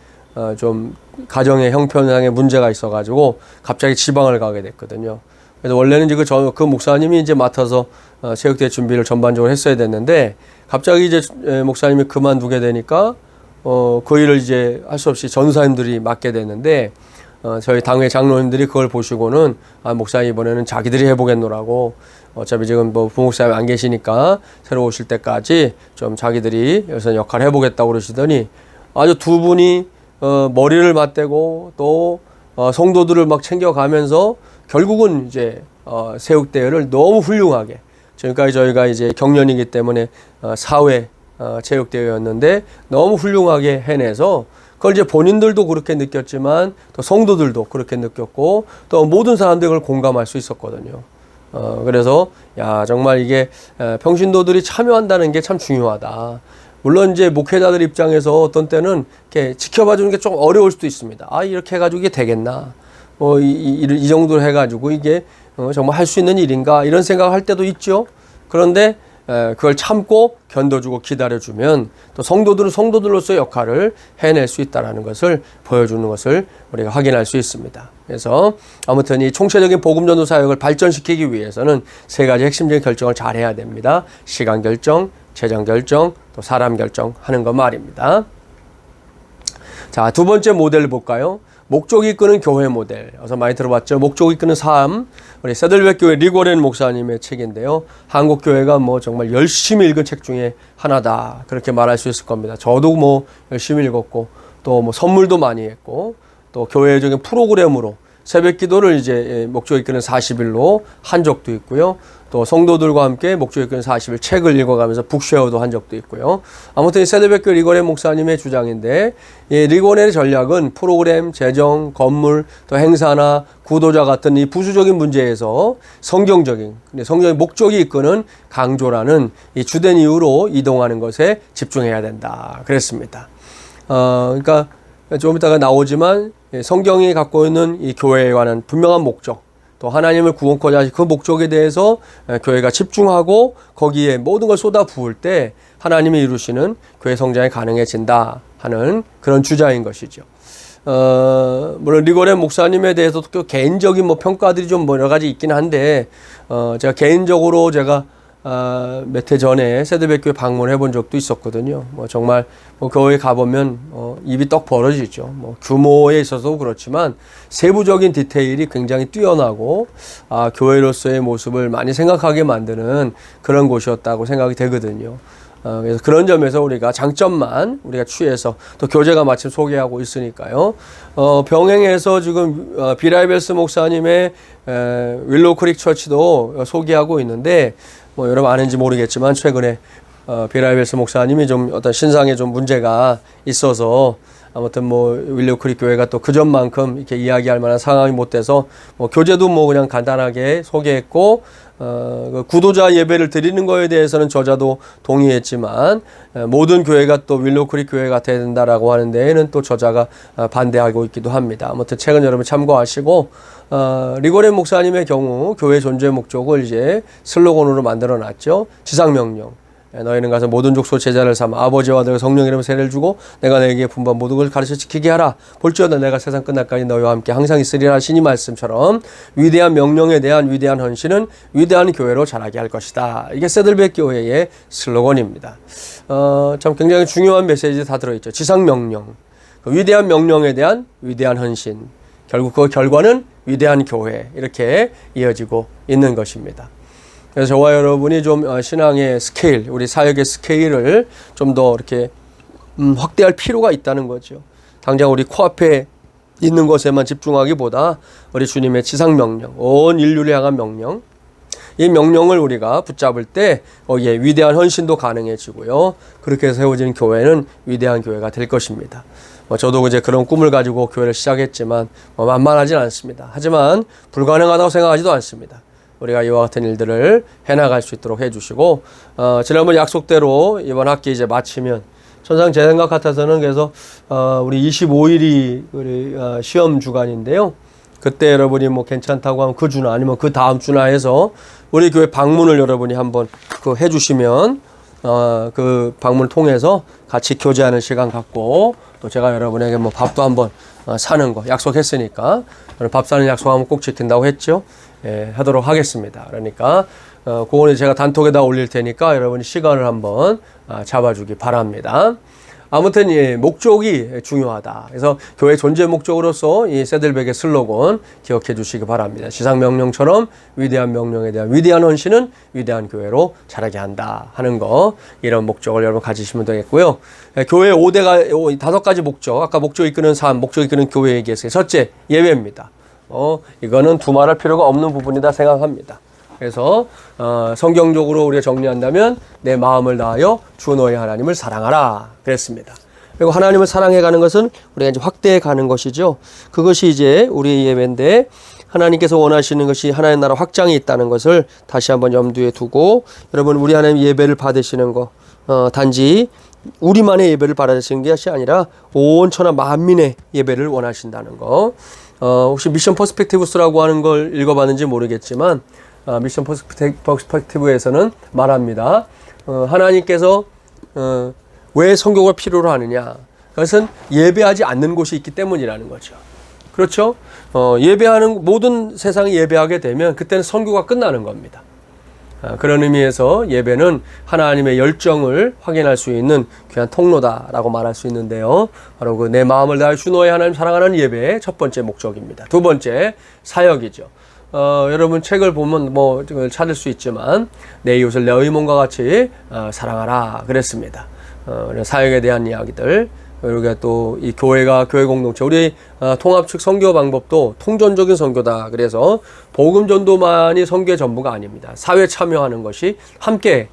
좀 가정의 형편상의 문제가 있어가지고 갑자기 지방을 가게 됐거든요. 그래서 원래는 이제 그 목사님이 이제 맡아서 체육대회 준비를 전반적으로 했어야 됐는데, 갑자기 이제 목사님이 그만두게 되니까 그 일을 이제 할 수 없이 전사님들이 맡게 되는데, 저희 당회 장로님들이 그걸 보시고는, 목사님 이번에는 자기들이 해보겠노라고, 어차피 지금 뭐 부목사님 안 계시니까 새로 오실 때까지 좀 자기들이 여기서 역할을 해보겠다고 그러시더니, 아주 두 분이 머리를 맞대고 또 성도들을 막 챙겨가면서 결국은 이제 체육대회를 너무 훌륭하게, 지금까지 저희가 이제 경년이기 때문에 사회 체육대회였는데 너무 훌륭하게 해내서, 그걸 이제 본인들도 그렇게 느꼈지만 또 성도들도 그렇게 느꼈고 또 모든 사람들이 그걸 공감할 수 있었거든요. 그래서 정말 이게 평신도들이 참여한다는 게 참 중요하다. 물론 이제 목회자들 입장에서 어떤 때는 이렇게 지켜봐 주는 게 좀 어려울 수도 있습니다. 이렇게 해가지고 이게 되겠나? 이 정도로 해가지고 이게 정말 할 수 있는 일인가? 이런 생각을 할 때도 있죠. 그런데 그걸 참고 견뎌주고 기다려주면 또 성도들은 성도들로서의 역할을 해낼 수 있다는 것을 보여주는 것을 우리가 확인할 수 있습니다. 그래서 아무튼 이 총체적인 복음전도 사역을 발전시키기 위해서는 세 가지 핵심적인 결정을 잘 해야 됩니다. 시간 결정, 재정 결정, 또 사람 결정하는 것 말입니다. 자, 두 번째 모델을 볼까요? 목적이 이끄는 교회 모델. 어서 많이 들어봤죠? 목적이 이끄는 삶. 우리 세들백 교회 리고렌 목사님의 책인데요. 한국 교회가 뭐 정말 열심히 읽은 책 중에 하나다. 그렇게 말할 수 있을 겁니다. 저도 뭐 열심히 읽었고, 또 뭐 선물도 많이 했고, 또 교회적인 프로그램으로 새벽 기도를 이제 목적이 이끄는 40일로 한 적도 있고요. 또 성도들과 함께 목적이 이끄는 40일 책을 읽어가면서 북쉐어도 한 적도 있고요. 아무튼 세대백교 리고렌 목사님의 주장인데, 이 리고렌의 전략은 프로그램, 재정, 건물, 또 행사나 구도자 같은 이 부수적인 문제에서 성경적인 목적이 이끄는 강조라는 이 주된 이유로 이동하는 것에 집중해야 된다. 그랬습니다. 그러니까 좀 이따가 나오지만 성경이 갖고 있는 이 교회에 관한 분명한 목적, 또 하나님을 구원코자 하신 그 목적에 대해서 교회가 집중하고 거기에 모든 걸 쏟아 부을 때 하나님이 이루시는 교회 성장이 가능해진다 하는 그런 주장인 것이죠. 물론 리고렌 목사님에 대해서도 개인적인 뭐 평가들이 좀 여러 가지 있긴 한데, 제가 개인적으로 몇 해 전에 세대백교회 방문해 본 적도 있었거든요. 정말 교회에 가보면 입이 떡 벌어지죠. 규모에 있어서도 그렇지만 세부적인 디테일이 굉장히 뛰어나고 교회로서의 모습을 많이 생각하게 만드는 그런 곳이었다고 생각이 되거든요. 그래서 그런 점에서 우리가 장점만 우리가 취해서, 또 교재가 마침 소개하고 있으니까요. 병행해서 지금 비라이벨스 목사님의 윌로우 크릭 처치도 소개하고 있는데, 여러분 아는지 모르겠지만 최근에 비라이벨스 목사님이 좀 어떤 신상에 좀 문제가 있어서, 아무튼 윌로우 크릭 교회가 또 그 점만큼 이렇게 이야기할 만한 상황이 못 돼서 교재도 그냥 간단하게 소개했고, 구도자 예배를 드리는 거에 대해서는 저자도 동의했지만, 모든 교회가 또 윌로우 크릭 교회가 돼야 된다라고 하는 데에는 또 저자가 반대하고 있기도 합니다. 아무튼 책은 여러분 참고하시고, 리고렌 목사님의 경우 교회 존재 목적을 이제 슬로건으로 만들어 놨죠. 지상명령. 너희는 가서 모든 족속 제자를 삼아 아버지와 아들과 성령 이름으로 세례를 주고 내가 너에게 분부한 모든 것을 가르쳐 지키게 하라. 볼지어다 내가 세상 끝날까지 너희와 함께 항상 있으리라 하시니 말씀처럼, 위대한 명령에 대한 위대한 헌신은 위대한 교회로 자라게 할 것이다. 이게 세들백 교회의 슬로건입니다. 참 굉장히 중요한 메시지 다 들어있죠. 지상명령, 그 위대한 명령에 대한 위대한 헌신, 결국 그 결과는 위대한 교회, 이렇게 이어지고 있는 것입니다. 그래서 저와 여러분이 좀 신앙의 스케일, 우리 사역의 스케일을 좀 더 이렇게 확대할 필요가 있다는 거죠. 당장 우리 코앞에 있는 것에만 집중하기보다 우리 주님의 지상 명령, 온 인류를 향한 명령, 이 명령을 우리가 붙잡을 때 위대한 헌신도 가능해지고요. 그렇게 세워진 교회는 위대한 교회가 될 것입니다. 저도 이제 그런 꿈을 가지고 교회를 시작했지만 만만하진 않습니다. 하지만 불가능하다고 생각하지도 않습니다. 우리가 이와 같은 일들을 해나갈 수 있도록 해주시고, 지난번 약속대로 이번 학기 이제 마치면, 천상 제 생각 같아서는 그래서 우리 25일이 우리 시험 주간인데요. 그때 여러분이 뭐 괜찮다고 하면 그 주나 아니면 그 다음 주나 해서 우리 교회 방문을 여러분이 한번 해주시면 그 방문을 통해서 같이 교제하는 시간 갖고, 또 제가 여러분에게 뭐 밥도 한번 사는 거 약속했으니까 밥 사는 약속하면 꼭 지킨다고 했죠. 하도록 하겠습니다. 그러니까 그거는 제가 단톡에다 올릴 테니까 여러분이 시간을 한번 잡아주기 바랍니다. 아무튼 목적이 중요하다. 그래서 교회 존재 목적으로서 이 새들백의 슬로건 기억해 주시기 바랍니다. 지상 명령처럼 위대한 명령에 대한 위대한 헌신은 위대한 교회로 자라게 한다 하는 거, 이런 목적을 여러분 가지시면 되겠고요. 교회 5가지 목적, 아까 목적 이끄는 삶, 목적 이끄는 교회 얘기했어요. 첫째, 예배입니다. 이거는 두말할 필요가 없는 부분이다 생각합니다. 그래서 성경적으로 우리가 정리한다면 내 마음을 다하여 주 너의 하나님을 사랑하라 그랬습니다. 그리고 하나님을 사랑해가는 것은 우리가 이제 확대해가는 것이죠. 그것이 이제 우리의 예배인데, 하나님께서 원하시는 것이 하나님 나라 확장이 있다는 것을 다시 한번 염두에 두고, 여러분 우리 하나님 예배를 받으시는 거 단지 우리만의 예배를 받으시는 것이 아니라 온 천하 만민의 예배를 원하신다는 거. 혹시 미션 퍼스펙티브스라고 하는 걸 읽어봤는지 모르겠지만, 미션 퍼스펙티브에서는 말합니다. 하나님께서 왜 선교가 필요로 하느냐? 그것은 예배하지 않는 곳이 있기 때문이라는 거죠. 그렇죠? 예배하는, 모든 세상이 예배하게 되면 그때는 선교가 끝나는 겁니다. 그런 의미에서 예배는 하나님의 열정을 확인할 수 있는 귀한 통로다라고 말할 수 있는데요. 바로 그 내 마음을 다해 주 너의 하나님 사랑하는 예배의 첫 번째 목적입니다. 두 번째, 사역이죠. 여러분 책을 보면 뭐 찾을 수 있지만 내 이웃을 내 의몸과 같이 사랑하라 그랬습니다. 사역에 대한 이야기들, 그리고 또 이 교회가 교회 공동체, 우리 통합 측 선교 방법도 통전적인 선교다. 그래서 복음 전도만이 선교의 전부가 아닙니다. 사회 참여하는 것이 함께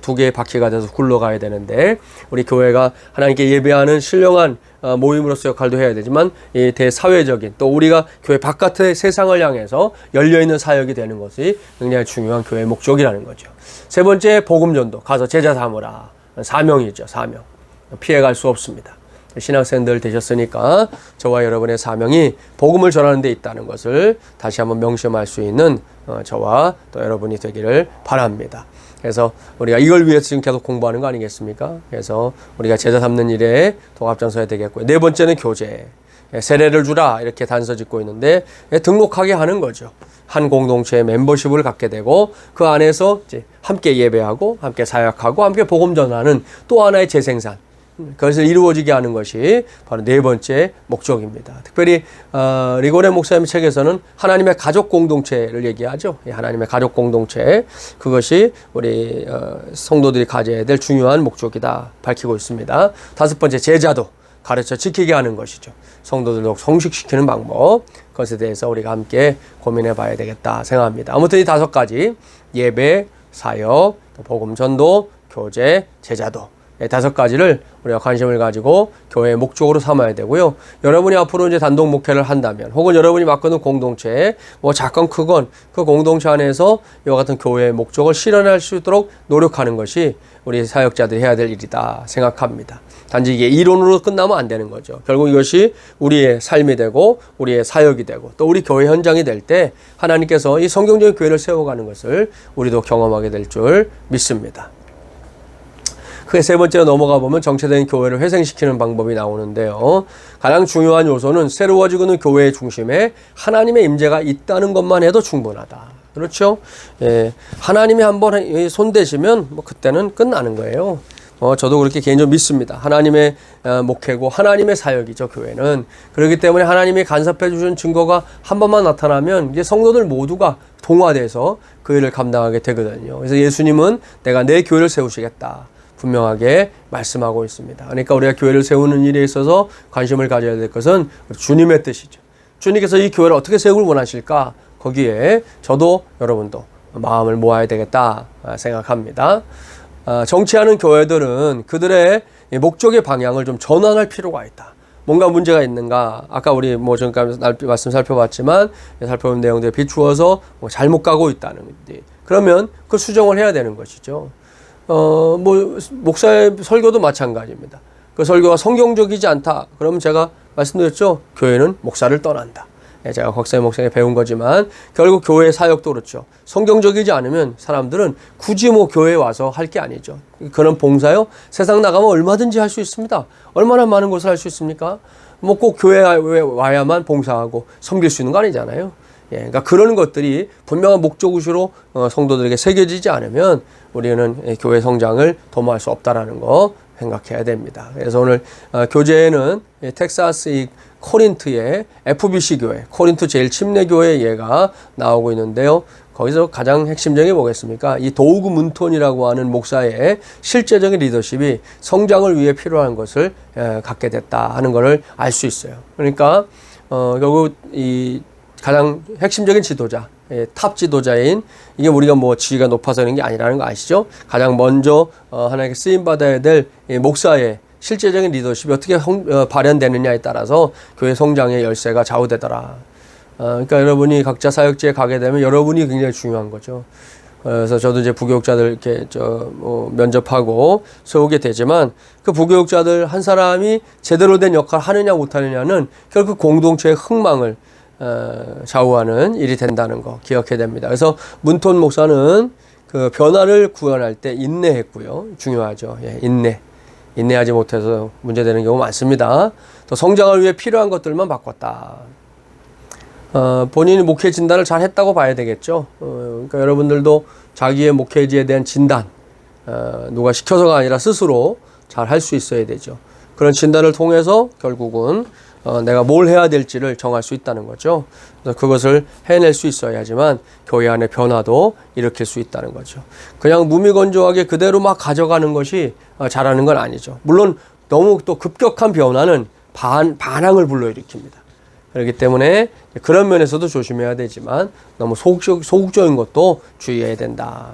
두 개의 바퀴가 돼서 굴러가야 되는데, 우리 교회가 하나님께 예배하는 신령한 모임으로서 역할도 해야 되지만, 이 대사회적인, 또 우리가 교회 바깥의 세상을 향해서 열려있는 사역이 되는 것이 굉장히 중요한 교회의 목적이라는 거죠. 세 번째, 복음 전도, 가서 제자 삼으라. 사명이죠. 사명. 피해갈 수 없습니다. 신학생들 되셨으니까 저와 여러분의 사명이 복음을 전하는 데 있다는 것을 다시 한번 명심할 수 있는 저와 또 여러분이 되기를 바랍니다. 그래서 우리가 이걸 위해서 지금 계속 공부하는 거 아니겠습니까? 그래서 우리가 제자 삼는 일에 동합장소야 되겠고요. 네 번째는 교제. 세례를 주라 이렇게 단서 짓고 있는데, 등록하게 하는 거죠. 한 공동체의 멤버십을 갖게 되고, 그 안에서 이제 함께 예배하고 함께 사역하고 함께 복음 전하는 또 하나의 재생산, 그것을 이루어지게 하는 것이 바로 네 번째 목적입니다. 특별히 리고네 목사님 책에서는 하나님의 가족 공동체를 얘기하죠. 하나님의 가족 공동체, 그것이 우리 성도들이 가져야 될 중요한 목적이다 밝히고 있습니다. 다섯 번째, 제자도 가르쳐 지키게 하는 것이죠. 성도들도 성식시키는 방법, 그것에 대해서 우리가 함께 고민해 봐야 되겠다 생각합니다. 아무튼 이 다섯 가지, 예배, 사역, 복음 전도, 교제, 제자도, 다섯 가지를 우리가 관심을 가지고 교회의 목적으로 삼아야 되고요. 여러분이 앞으로 이제 단독 목회를 한다면, 혹은 여러분이 맡고는 공동체, 뭐 작건 크건 그 공동체 안에서 이와 같은 교회의 목적을 실현할 수 있도록 노력하는 것이 우리 사역자들이 해야 될 일이다 생각합니다. 단지 이게 이론으로 끝나면 안 되는 거죠. 결국 이것이 우리의 삶이 되고 우리의 사역이 되고 또 우리 교회 현장이 될 때 하나님께서 이 성경적인 교회를 세워가는 것을 우리도 경험하게 될 줄 믿습니다. 그 세 번째로 넘어가 보면 정체된 교회를 회생시키는 방법이 나오는데요. 가장 중요한 요소는 새로워지고 있는 교회의 중심에 하나님의 임재가 있다는 것만 해도 충분하다. 그렇죠? 하나님이 한번 손대시면 뭐 그때는 끝나는 거예요. 저도 그렇게 개인적으로 믿습니다. 하나님의 목회고 하나님의 사역이죠, 교회는. 그렇기 때문에 하나님이 간섭해 주신 증거가 한 번만 나타나면 이제 성도들 모두가 동화돼서 그 일을 감당하게 되거든요. 그래서 예수님은 내가 내 교회를 세우시겠다. 분명하게 말씀하고 있습니다. 그러니까 우리가 교회를 세우는 일에 있어서 관심을 가져야 될 것은 주님의 뜻이죠. 주님께서 이 교회를 어떻게 세우길 원하실까? 거기에 저도 여러분도 마음을 모아야 되겠다 생각합니다. 정치하는 교회들은 그들의 목적의 방향을 좀 전환할 필요가 있다. 뭔가 문제가 있는가? 아까 우리 지금까지 말씀 살펴봤지만 살펴본 내용들에 비추어서 잘못 가고 있다는 건데 그러면 그 수정을 해야 되는 것이죠. 목사의 설교도 마찬가지입니다. 그 설교가 성경적이지 않다. 그러면 제가 말씀드렸죠. 교회는 목사를 떠난다. 제가 곽사의 목사에게 배운 거지만 결국 교회 사역도 그렇죠. 성경적이지 않으면 사람들은 굳이 교회에 와서 할 게 아니죠. 그런 봉사요. 세상 나가면 얼마든지 할 수 있습니다. 얼마나 많은 것을 할 수 있습니까? 꼭 교회에 와야만 봉사하고 섬길 수 있는 거 아니잖아요. 그러니까 그런 것들이 분명한 목적의식으로 성도들에게 새겨지지 않으면 우리는 교회 성장을 도모할 수 없다라는 거 생각해야 됩니다. 그래서 오늘 교재에는 텍사스 이 코린트의 FBC 교회, 코린트 제일 침례교회 예가 나오고 있는데요. 거기서 가장 핵심적인 게 뭐겠습니까? 이 도우그 문톤이라고 하는 목사의 실제적인 리더십이 성장을 위해 필요한 것을 갖게 됐다 하는 것을 알 수 있어요. 그러니까 결국 이 가장 핵심적인 지도자, 탑 지도자인 이게 우리가 지위가 높아서 그런 게 아니라는 거 아시죠? 가장 먼저 하나님께 쓰임 받아야 될 목사의 실제적인 리더십이 어떻게 발현되느냐에 따라서 교회 성장의 열쇠가 좌우되더라. 그러니까 여러분이 각자 사역지에 가게 되면 여러분이 굉장히 중요한 거죠. 그래서 저도 이제 부교육자들 이렇게 면접하고 세우게 되지만 그 부교육자들 한 사람이 제대로 된 역할을 하느냐 못하느냐는 결국 공동체의 흥망을 좌우하는 일이 된다는 거 기억해야 됩니다. 그래서 문톤 목사는 그 변화를 구현할 때 인내했고요. 중요하죠. 인내하지 못해서 문제되는 경우 많습니다. 또 성장을 위해 필요한 것들만 바꿨다. 본인이 목회 진단을 잘 했다고 봐야 되겠죠. 그러니까 여러분들도 자기의 목회지에 대한 진단, 누가 시켜서가 아니라 스스로 잘 할 수 있어야 되죠. 그런 진단을 통해서 결국은 내가 뭘 해야 될지를 정할 수 있다는 거죠. 그래서 그것을 해낼 수 있어야지만 교회 안의 변화도 일으킬 수 있다는 거죠. 그냥 무미건조하게 그대로 막 가져가는 것이 잘하는 건 아니죠. 물론 너무 또 급격한 변화는 반항을 불러일으킵니다. 그렇기 때문에 그런 면에서도 조심해야 되지만 너무 소극적인 것도 주의해야 된다.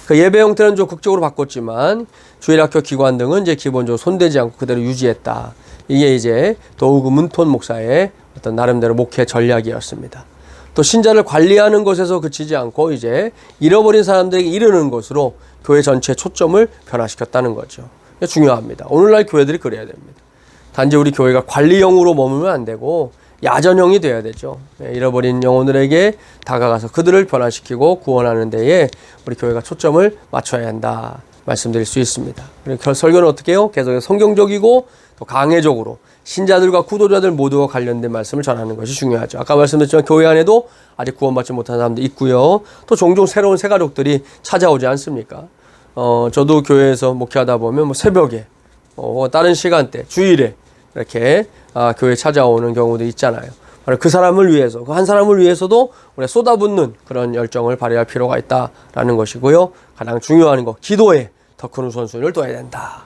그 예배 형태는 좀 극적으로 바꿨지만 주일학교 기관 등은 이제 기본적으로 손대지 않고 그대로 유지했다. 이게 이제 도우그 문톤 목사의 어떤 나름대로 목회 전략이었습니다. 또 신자를 관리하는 것에서 그치지 않고 이제 잃어버린 사람들에게 이르는 것으로 교회 전체의 초점을 변화시켰다는 거죠. 중요합니다. 오늘날 교회들이 그래야 됩니다. 단지 우리 교회가 관리형으로 머물면 안 되고 야전형이 돼야 되죠. 잃어버린 영혼들에게 다가가서 그들을 변화시키고 구원하는 데에 우리 교회가 초점을 맞춰야 한다 말씀드릴 수 있습니다. 그리고 설교는 어떻게 해요? 계속 성경적이고 또 강해적으로 신자들과 구도자들 모두와 관련된 말씀을 전하는 것이 중요하죠. 아까 말씀드렸지만 교회 안에도 아직 구원받지 못한 사람도 있고요. 또 종종 새로운 새가족들이 찾아오지 않습니까? 저도 교회에서 목회하다 보면 새벽에 다른 시간대 주일에 이렇게 교회 찾아오는 경우도 있잖아요. 바로 그 사람을 위해서, 그 한 사람을 위해서도 우리가 쏟아붓는 그런 열정을 발휘할 필요가 있다라는 것이고요. 가장 중요한 거, 기도에 더 큰 우선순위를 둬야 된다.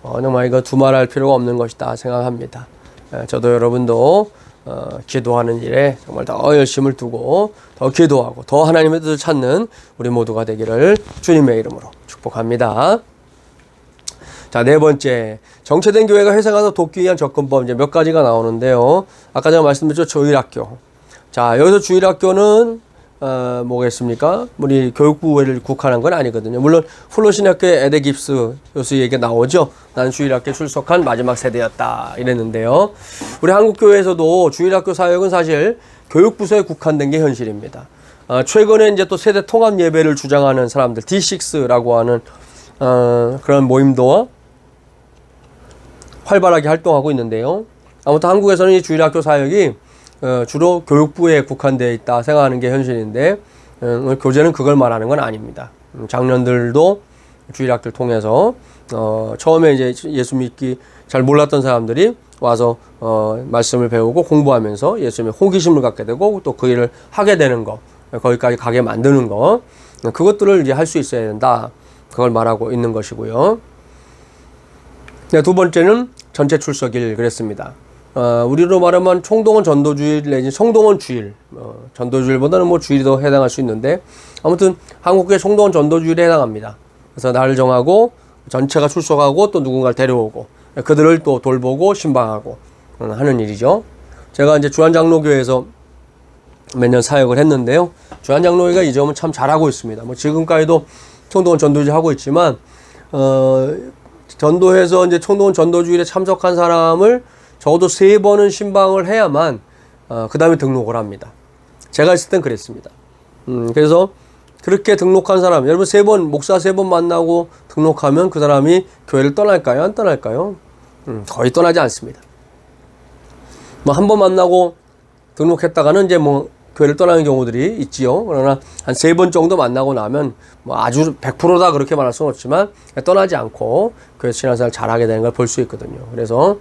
정말 이거 두말할 필요가 없는 것이다 생각합니다. 저도 여러분도 기도하는 일에 정말 더 열심을 두고 더 기도하고 더 하나님의 뜻을 찾는 우리 모두가 되기를 주님의 이름으로 축복합니다. 자, 네 번째, 정체된 교회가 회생하서 돕기 위한 접근법 이제 몇 가지가 나오는데요. 아까 제가 말씀드렸죠, 주일학교. 자, 여기서 주일학교는 뭐겠습니까? 우리 교육부를 국한한 건 아니거든요. 물론 플로신학교의 에데 깁스 교수 얘기가 나오죠. 난 주일학교에 출석한 마지막 세대였다 이랬는데요. 우리 한국교회에서도 주일학교 사역은 사실 교육부서에 국한된 게 현실입니다. 최근에 이제 또 세대 통합 예배를 주장하는 사람들, D6라고 하는 그런 모임도 활발하게 활동하고 있는데요. 아무튼 한국에서는 이 주일학교 사역이 주로 교육부에 국한되어 있다 생각하는 게 현실인데 교재는 그걸 말하는 건 아닙니다. 작년들도 주일학교를 통해서 처음에 이제 예수 믿기 잘 몰랐던 사람들이 와서 말씀을 배우고 공부하면서 예수님의 호기심을 갖게 되고 또 그 일을 하게 되는 거, 거기까지 가게 만드는 거, 그것들을 이제 할 수 있어야 된다. 그걸 말하고 있는 것이고요. 네, 두 번째는 전체 출석일 그랬습니다. 우리로 말하면 총동원 전도주일 내지 총동원 주일, 전도주일보다는 뭐 주일이 더 해당할 수 있는데 아무튼 한국교회 총동원 전도주일에 해당합니다. 그래서 날을 정하고 전체가 출석하고 또 누군가를 데려오고 그들을 또 돌보고 신방하고 하는 일이죠. 제가 이제 주한장로교회에서 몇 년 사역을 했는데요. 주한장로회가 이 점은 참 잘하고 있습니다. 뭐 지금까지도 총동원 전도주일 하고 있지만 전도해서 이제 총동원 전도주일에 참석한 사람을 적어도 3번은 신방을 해야만 그 다음에 등록을 합니다. 제가 있을 땐 그랬습니다. 그래서 그렇게 등록한 사람, 여러분 3번, 목사 3번 만나고 등록하면 그 사람이 교회를 떠날까요? 안 떠날까요? 거의 떠나지 않습니다. 뭐 한 번 만나고 등록했다가는 이제 뭐 교회를 떠나는 경우들이 있지요. 그러나 한 3번 정도 만나고 나면 뭐 아주 100%다 그렇게 말할 수는 없지만 떠나지 않고 교회 신앙생활 잘하게 되는 걸 볼 수 있거든요. 그래서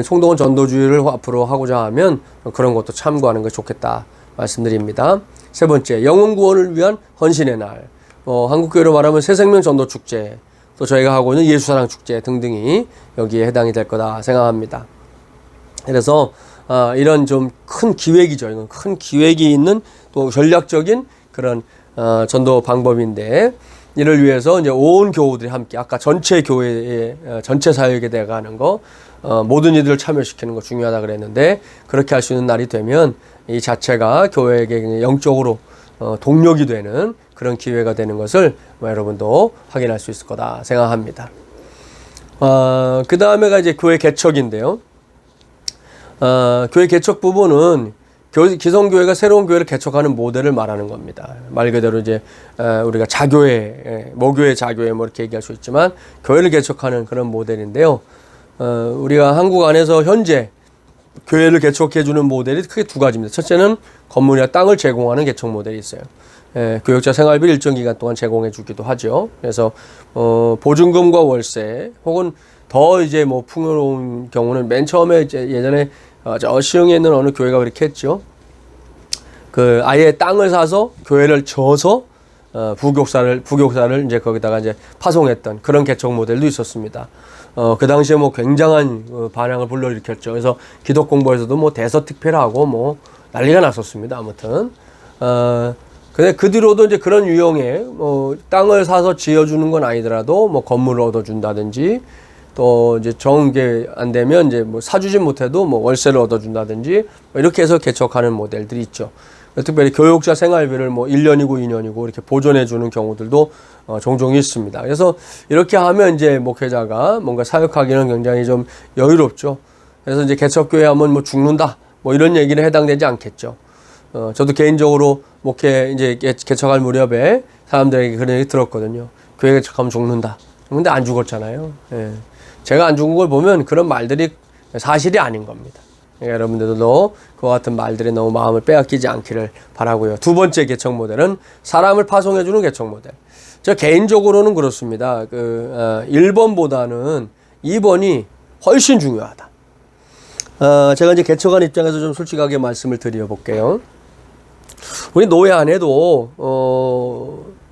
총동원 전도주의를 앞으로 하고자 하면 그런 것도 참고하는 게 좋겠다 말씀드립니다. 세 번째, 영혼 구원을 위한 헌신의 날. 한국교회로 말하면 새생명 전도축제, 또 저희가 하고 있는 예수사랑 축제 등등이 여기에 해당이 될 거다 생각합니다. 그래서 이런 좀 큰 기획이죠. 이건 큰 기획이 있는 또 전략적인 그런 전도 방법인데 이를 위해서 이제 온 교우들이 함께 아까 전체 교회의 전체 사역에 대해가는 거 모든 이들을 참여시키는 거 중요하다 그랬는데 그렇게 할 수 있는 날이 되면 이 자체가 교회에게 영적으로 동력이 되는 그런 기회가 되는 것을 여러분도 확인할 수 있을 거다 생각합니다. 그 다음에가 이제 교회 개척인데요. 교회 개척 부분은 기성교회가 새로운 교회를 개척하는 모델을 말하는 겁니다. 말 그대로 이제 우리가 자교회, 모교회, 자교회 뭐 이렇게 얘기할 수 있지만 교회를 개척하는 그런 모델인데요. 우리가 한국 안에서 현재 교회를 개척해주는 모델이 크게 두 가지입니다. 첫째는 건물이나 땅을 제공하는 개척 모델이 있어요. 교역자 생활비를 일정 기간 동안 제공해 주기도 하죠. 그래서 보증금과 월세 혹은 더 이제 뭐 풍요로운 경우는 맨 처음에 이제 예전에 저 시흥에 있는 어느 교회가 그렇게 했죠. 그 아예 땅을 사서 교회를 져서 부교사를 이제 거기다가 이제 파송했던 그런 개척 모델도 있었습니다. 그 당시에 뭐 굉장한 반향을 불러일으켰죠. 그래서 기독공부에서도 뭐 대서특필을 하고 뭐 난리가 났었습니다. 아무튼 근데 그 뒤로도 이제 그런 유형의 땅을 사서 지어주는 건 아니더라도 뭐 건물을 얻어준다든지 또 이제 정게 안 되면 이제 뭐 사주진 못해도 뭐 월세를 얻어준다든지 이렇게 해서 개척하는 모델들이 있죠. 특별히 교육자 생활비를 뭐 1년이고 2년이고 이렇게 보존해주는 경우들도 종종 있습니다. 그래서 이렇게 하면 이제 목회자가 뭔가 사역하기는 굉장히 좀 여유롭죠. 그래서 이제 개척교회 하면 뭐 죽는다 뭐 이런 얘기는 해당되지 않겠죠. 저도 개인적으로 목회 이제 개척할 무렵에 사람들에게 그런 얘기 들었거든요. 교회 개척하면 죽는다. 근데 안 죽었잖아요. 예. 제가 안 죽은 걸 보면 그런 말들이 사실이 아닌 겁니다. 여러분들도 그와 같은 말들에 너무 마음을 빼앗기지 않기를 바라고요. 두 번째 개척 모델은 사람을 파송해주는 개척 모델. 저 개인적으로는 그렇습니다. 1번보다는 2번이 훨씬 중요하다. 제가 이제 개척한 입장에서 좀 솔직하게 말씀을 드려볼게요. 우리 노예 안에도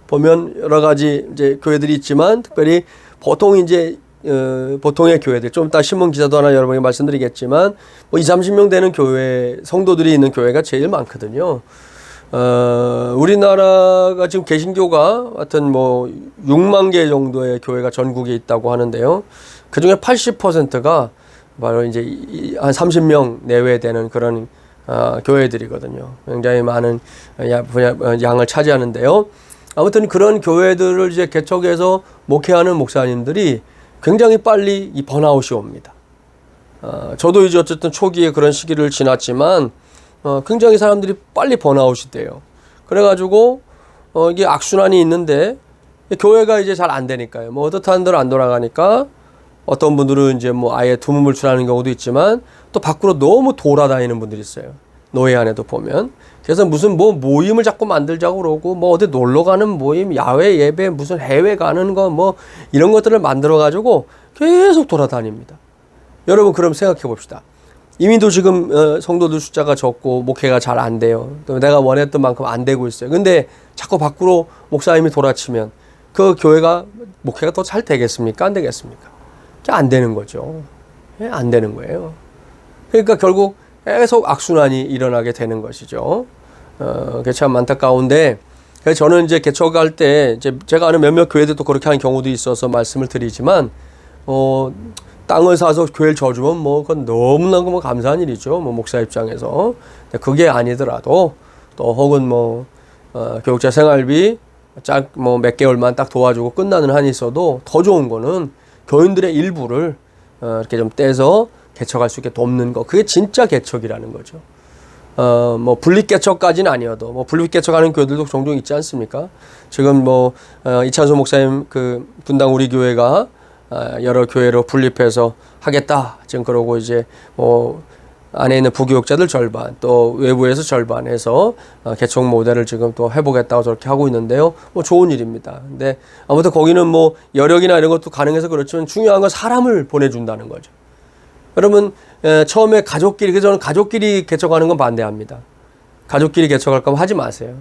보면 여러 가지 이제 교회들이 있지만 특별히 보통 이제 보통의 교회들, 좀 이따 신문 기사도 하나 여러분에게 말씀드리겠지만, 뭐 20-30명 되는 교회, 성도들이 있는 교회가 제일 많거든요. 우리나라가 지금 개신교가 하여튼 뭐 6만 개 정도의 교회가 전국에 있다고 하는데요. 그 중에 80%가 바로 이제 한 30명 내외 되는 그런 교회들이거든요. 굉장히 많은 양을 차지하는데요. 아무튼 그런 교회들을 이제 개척해서 목회하는 목사님들이 굉장히 빨리 이 번아웃이 옵니다. 저도 이제 어쨌든 초기에 그런 시기를 지났지만 굉장히 사람들이 빨리 번아웃이 돼요. 그래가지고 이게 악순환이 있는데 교회가 이제 잘 안 되니까요. 뭐 어떻다는 대로 안 돌아가니까 어떤 분들은 이제 뭐 아예 두문불출하는 경우도 있지만 또 밖으로 너무 돌아다니는 분들이 있어요. 노예 안에도 보면. 그래서 무슨 뭐 모임을 자꾸 만들자고 그러고 뭐 어디 놀러 가는 모임, 야외 예배, 무슨 해외 가는 거 뭐 이런 것들을 만들어 가지고 계속 돌아다닙니다. 여러분 그럼 생각해 봅시다. 이민도 지금 성도들 숫자가 적고 목회가 잘 안 돼요. 또 내가 원했던 만큼 안 되고 있어요. 근데 자꾸 밖으로 목사님이 돌아치면 그 교회가 목회가 더 잘 되겠습니까? 안 되겠습니까? 안 되는 거죠. 안 되는 거예요. 그러니까 결국 계속 악순환이 일어나게 되는 것이죠. 그게 참 안타까운데, 그래서 저는 이제 개척할 때, 이제 제가 아는 몇몇 교회들도 그렇게 한 경우도 있어서 말씀을 드리지만, 땅을 사서 교회를 져주면 뭐, 그건 너무나도 뭐 감사한 일이죠. 뭐, 목사 입장에서. 그게 아니더라도, 또 혹은 뭐, 교육자 생활비 뭐 몇 개월만 딱 도와주고 끝나는 한이 있어도 더 좋은 거는 교인들의 일부를 이렇게 좀 떼서 개척할 수 있게 돕는 거. 그게 진짜 개척이라는 거죠. 뭐 분립 개척까지는 아니어도 뭐 분립 개척하는 교회들도 종종 있지 않습니까? 지금 뭐 이찬수 목사님 그 분당 우리 교회가 여러 교회로 분립해서 하겠다. 지금 그러고 이제 뭐 안에 있는 부교육자들 절반, 또 외부에서 절반 해서 개척 모델을 지금 또 해보겠다고 저렇게 하고 있는데요. 뭐 좋은 일입니다. 근데 아무튼 거기는 뭐 여력이나 이런 것도 가능해서 그렇지만 중요한 건 사람을 보내준다는 거죠. 여러분, 처음에 가족끼리, 그래서 저는 가족끼리 개척하는 건 반대합니다. 가족끼리 개척할 거면 하지 마세요.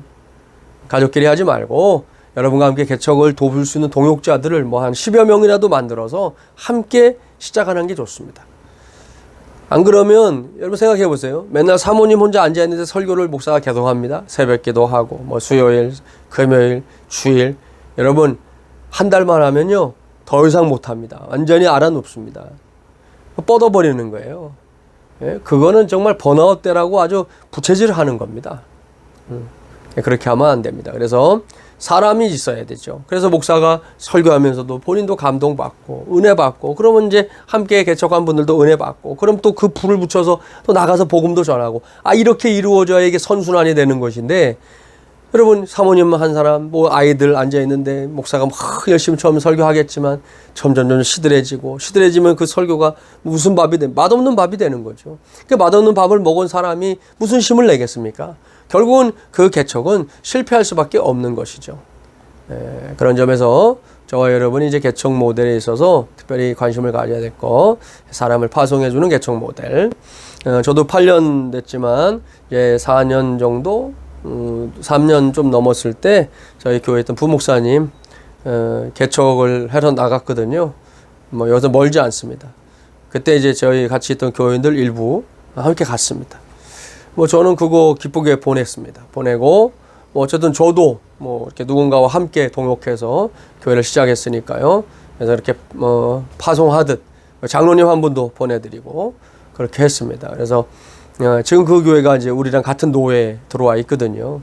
가족끼리 하지 말고 여러분과 함께 개척을 도울 수 있는 동역자들을 뭐 한 10여 명이라도 만들어서 함께 시작하는 게 좋습니다. 안 그러면 여러분 생각해 보세요. 맨날 사모님 혼자 앉아 있는데 설교를 목사가 계속 합니다. 새벽기도 하고 뭐 수요일, 금요일, 주일. 여러분 한 달만 하면요 더 이상 못 합니다. 완전히 알아눕습니다. 뻗어버리는 거예요. 예? 그거는 정말 번아웃 때라고 아주 부채질을 하는 겁니다. 그렇게 하면 안 됩니다. 그래서 사람이 있어야 되죠. 그래서 목사가 설교하면서도 본인도 감동받고 은혜 받고 그러면 이제 함께 개척한 분들도 은혜 받고 그럼 또 그 불을 붙여서 또 나가서 복음도 전하고 이렇게 이루어져야 이게 선순환이 되는 것인데 여러분 사모님 한 사람 뭐 아이들 앉아 있는데 목사가 막 열심히 처음 설교하겠지만 점점 시들해지면 그 설교가 무슨 밥이 돼 맛없는 밥이 되는 거죠. 그 맛없는 밥을 먹은 사람이 무슨 힘을 내겠습니까? 결국은 그 개척은 실패할 수밖에 없는 것이죠. 그런 점에서 저와 여러분이 이제 개척 모델에 있어서 특별히 관심을 가져야 될 거, 사람을 파송해주는 개척 모델. 저도 8년 됐지만 이제 4년 정도, 3년 좀 넘었을 때 저희 교회에 있던 부목사님 개척을 해서 나갔거든요. 뭐 여기서 멀지 않습니다. 그때 이제 저희 같이 있던 교인들 일부 함께 갔습니다. 뭐 저는 그거 기쁘게 보냈습니다. 보내고 뭐 어쨌든 저도 뭐 이렇게 누군가와 함께 동역해서 교회를 시작했으니까요. 그래서 이렇게 뭐 파송하듯 장로님 한 분도 보내드리고 그렇게 했습니다. 그래서 지금 그 교회가 이제 우리랑 같은 노회에 들어와 있거든요.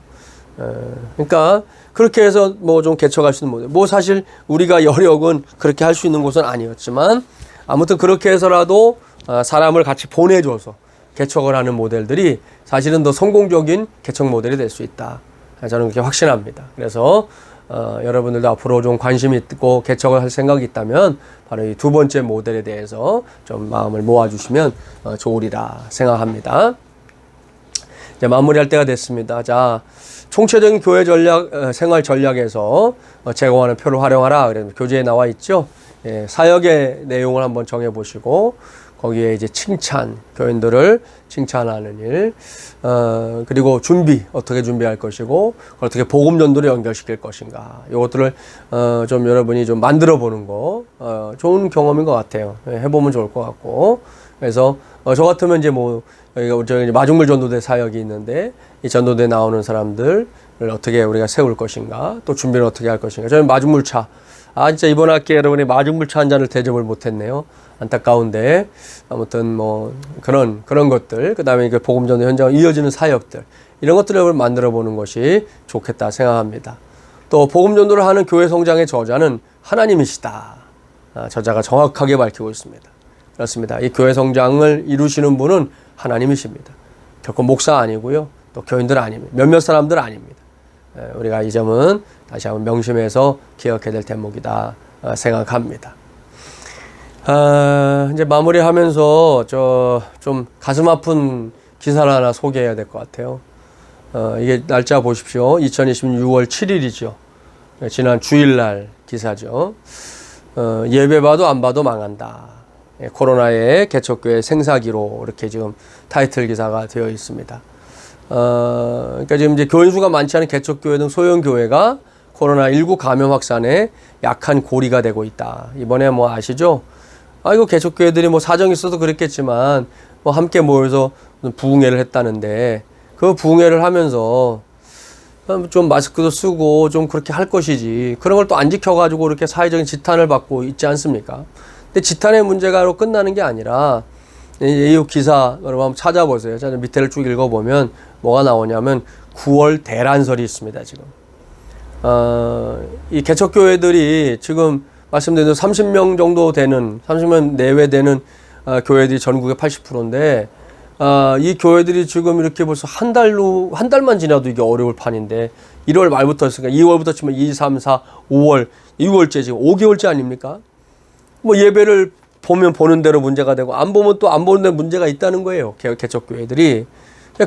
그러니까 그렇게 해서 뭐 좀 개척할 수 있는 모델. 뭐 사실 우리가 여력은 그렇게 할 수 있는 곳은 아니었지만 아무튼 그렇게 해서라도 사람을 같이 보내줘서 개척을 하는 모델들이 사실은 더 성공적인 개척 모델이 될 수 있다. 저는 그렇게 확신합니다. 그래서 여러분들도 앞으로 좀 관심이 있고 개척을 할 생각이 있다면 바로 이 두 번째 모델에 대해서 좀 마음을 모아주시면 좋으리라 생각합니다. 이제 마무리할 때가 됐습니다. 자, 총체적인 교회 전략, 생활 전략에서 제공하는 표를 활용하라. 그래서 교재에 나와 있죠. 예, 사역의 내용을 한번 정해보시고 거기에 이제 칭찬, 교인들을 칭찬하는 일, 그리고 준비, 어떻게 준비할 것이고, 어떻게 복음 전도를 연결시킬 것인가. 이것들을, 좀 여러분이 좀 만들어 보는 거, 좋은 경험인 것 같아요. 해보면 좋을 것 같고. 그래서, 저 같으면 이제 뭐, 여기가 저희 마중물 전도대 사역이 있는데, 이 전도대에 나오는 사람들을 어떻게 우리가 세울 것인가, 또 준비를 어떻게 할 것인가. 저는 마중물차. 진짜 이번 학기에 여러분이 마중물차 한 잔을 대접을 못했네요. 안타까운데 아무튼 뭐 그런 것들 그다음에 그 복음전도 현장을 이어지는 사역들 이런 것들을 만들어 보는 것이 좋겠다 생각합니다. 또 복음전도를 하는 교회 성장의 저자는 하나님이시다. 저자가 정확하게 밝히고 있습니다. 그렇습니다. 이 교회 성장을 이루시는 분은 하나님이십니다. 결코 목사 아니고요. 또 교인들 아닙니다. 몇몇 사람들 아닙니다. 우리가 이 점은 다시 한번 명심해서 기억해야 될 대목이다 생각합니다. 이제 마무리하면서 좀 가슴 아픈 기사를 하나 소개해야 될 것 같아요. 이게 날짜 보십시오. 2020년 6월 7일이죠. 지난 주일날 기사죠. 예배 봐도 안 봐도 망한다. 코로나의 개척교회 생사기로 이렇게 지금 타이틀 기사가 되어 있습니다. 그러니까 지금 이제 교인 수가 많지 않은 개척교회 등 소형 교회가 코로나19 감염 확산에 약한 고리가 되고 있다. 이번에 뭐 아시죠? 이거 개척교회들이 뭐 사정이 있어서 그랬겠지만 뭐 함께 모여서 부흥회를 했다는데 그 부흥회를 하면서 좀 마스크도 쓰고 좀 그렇게 할 것이지 그런 걸 또 안 지켜가지고 이렇게 사회적인 지탄을 받고 있지 않습니까? 근데 지탄의 문제가로 끝나는 게 아니라 이 기사 여러분 한번 찾아보세요. 밑에를 쭉 읽어보면 뭐가 나오냐면 9월 대란설이 있습니다. 지금 이 개척교회들이 지금 말씀드린 30명 정도 되는 30명 내외 되는 교회들이 전국의 80%인데 이 교회들이 지금 이렇게 벌써 한 달만 지나도 이게 어려울 판인데 1월 말부터 했으니까 2월부터 치면 2, 3, 4, 5월 6월째 지금 5개월째 아닙니까? 뭐 예배를 보면 보는 대로 문제가 되고 안 보면 또 안 보는 대로 문제가 있다는 거예요. 개척교회들이.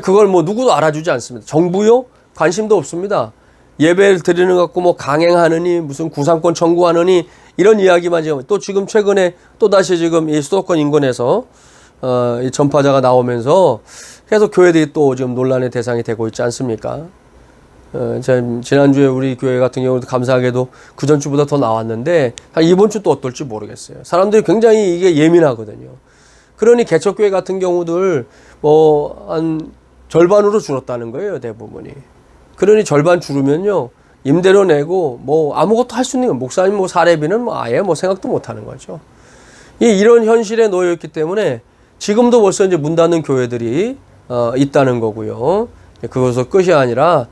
그걸 뭐 누구도 알아주지 않습니다. 정부요? 관심도 없습니다. 예배를 드리는 것 갖고 뭐 강행하느니 무슨 구상권 청구하느니 이런 이야기만 지금 최근에 또 다시 지금 이 수도권 인근에서 이 전파자가 나오면서 계속 교회들이 또 지금 논란의 대상이 되고 있지 않습니까? 지난주에 우리 교회 같은 경우도 감사하게도 그 전주보다 더 나왔는데 이번 주 또 어떨지 모르겠어요. 사람들이 굉장히 이게 예민하거든요. 그러니 개척교회 같은 경우들 뭐 한 절반으로 줄었다는 거예요, 대부분이. 그러니 절반 줄으면요, 임대료 내고 뭐 아무것도 할 수 있는 거, 목사님 뭐 사례비는 뭐 아예 뭐 생각도 못 하는 거죠. 이런 현실에 놓여 있기 때문에 지금도 벌써 이제 문 닫는 교회들이 있다는 거고요. 그것도 끝이 아니라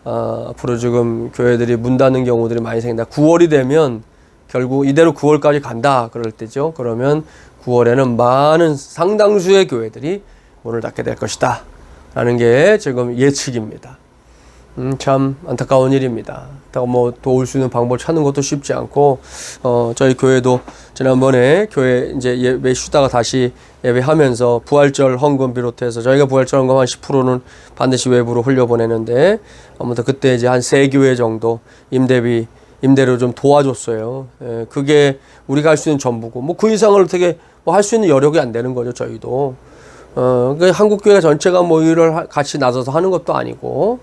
앞으로 지금 교회들이 문 닫는 경우들이 많이 생긴다. 9월이 되면 결국 이대로 9월까지 간다 그럴 때죠. 그러면 9월에는 많은 상당수의 교회들이 문을 닫게 될 것이다 라는 게 지금 예측입니다. 참 안타까운 일입니다. 뭐 도울 수 있는 방법을 찾는 것도 쉽지 않고 저희 교회도 지난번에 교회 이제 예배 쉬다가 다시 예배하면서 부활절 헌금 비롯해서 저희가 부활절 헌금 한 10%는 반드시 외부로 흘려보내는데 아무튼 그때 이제 한 3교회 정도 임대료 좀 도와줬어요. 그게 우리가 할 수 있는 전부고 뭐 그 이상을 어떻게 뭐 할 수 있는 여력이 안 되는 거죠. 저희도 한국교회 전체가 뭐 이를 같이 나서서 하는 것도 아니고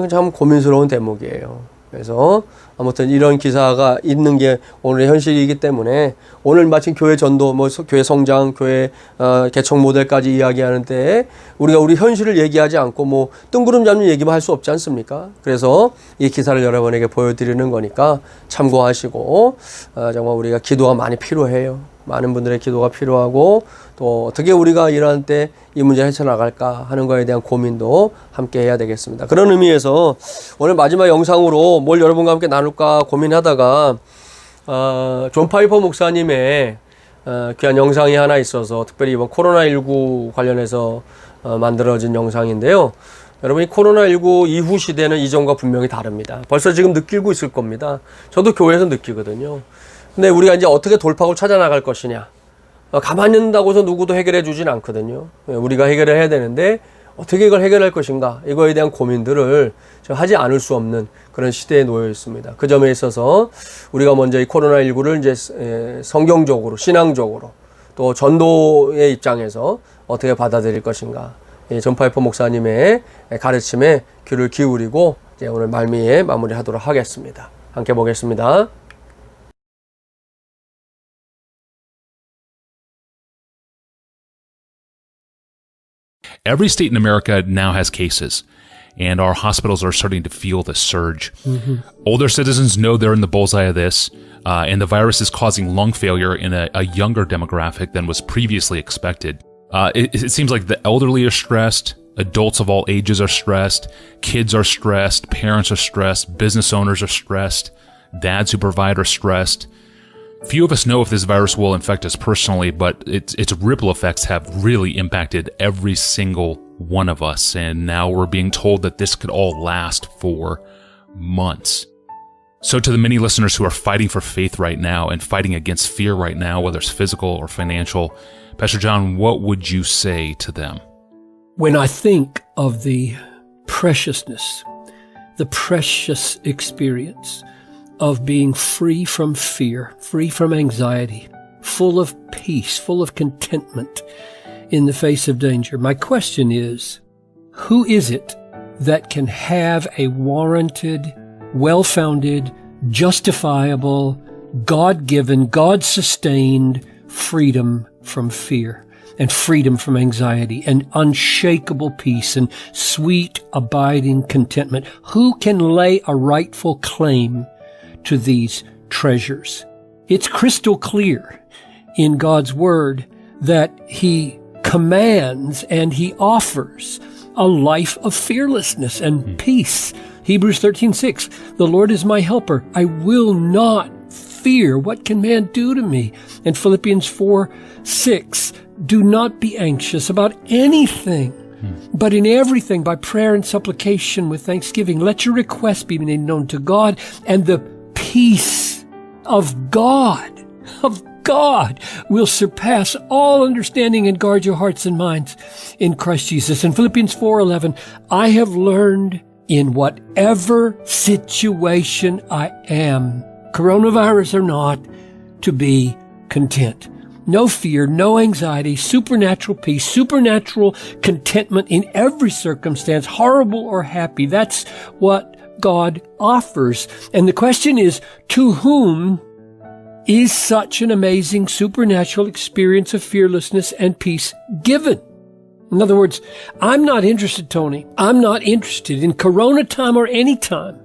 참 고민스러운 대목이에요. 그래서 아무튼 이런 기사가 있는 게 오늘의 현실이기 때문에 오늘 마침 교회 전도, 뭐 교회 성장, 교회 개척 모델까지 이야기하는데 우리가 우리 현실을 얘기하지 않고 뭐 뜬구름 잡는 얘기만 할 수 없지 않습니까? 그래서 이 기사를 여러분에게 보여드리는 거니까 참고하시고 정말 우리가 기도가 많이 필요해요. 많은 분들의 기도가 필요하고 또 어떻게 우리가 일할 때 이 문제 헤쳐나갈까 하는 거에 대한 고민도 함께 해야 되겠습니다. 그런 의미에서 오늘 마지막 영상으로 뭘 여러분과 함께 나눌까 고민하다가 존 파이퍼 목사님의 귀한 영상이 하나 있어서 특별히 이번 코로나19 관련해서 만들어진 영상인데요. 여러분이 코로나19 이후 시대는 이전과 분명히 다릅니다. 벌써 지금 느끼고 있을 겁니다. 저도 교회에서 느끼거든요. 근데 우리가 이제 어떻게 돌파구를 찾아나갈 것이냐. 가만히 있는다고 해서 누구도 해결해 주진 않거든요. 우리가 해결을 해야 되는데 어떻게 이걸 해결할 것인가. 이거에 대한 고민들을 하지 않을 수 없는 그런 시대에 놓여 있습니다. 그 점에 있어서 우리가 먼저 이 코로나19를 이제 성경적으로, 신앙적으로 또 전도의 입장에서 어떻게 받아들일 것인가. 존 파이퍼 목사님의 가르침에 귀를 기울이고 이제 오늘 말미에 마무리하도록 하겠습니다. 함께 보겠습니다. Every state in America now has cases, and our hospitals are starting to feel the surge. Older citizens know they're in the bullseye of this, and the virus is causing lung failure in a younger demographic than was previously expected. It seems like the elderly are stressed, adults of all ages are stressed, kids are stressed, parents are stressed, business owners are stressed, dads who provide are stressed. Few of us know if this virus will infect us personally, but its ripple effects have really impacted every single one of us, and now we're being told that this could all last for months. So to the many listeners who are fighting for faith right now and fighting against fear right now, whether it's physical or financial, Pastor John, what would you say to them? When I think of the preciousness, the precious experience of being free from fear, free from anxiety, full of peace, full of contentment in the face of danger. My question is, who is it that can have a warranted, well-founded, justifiable, God-given, God-sustained, freedom from fear and freedom from anxiety and unshakable peace and sweet abiding contentment. Who can lay a rightful claim to these treasures? It's crystal clear in God's Word that He commands and He offers a life of fearlessness and peace. Hebrews 13:6, the Lord is my helper. I will not fear. What can man do to me? And Philippians 4:6, do not be anxious about anything, but in everything by prayer and supplication with thanksgiving, let your requests be made known to God, and the peace of God will surpass all understanding and guard your hearts and minds in Christ Jesus. In Philippians 4:11, I have learned in whatever situation I am, coronavirus or not, to be content. No fear, no anxiety, supernatural peace, supernatural contentment in every circumstance, horrible or happy. That's what God offers. And the question is, to whom is such an amazing supernatural experience of fearlessness and peace given? In other words, I'm not interested, Tony. I'm not interested in Corona time or any time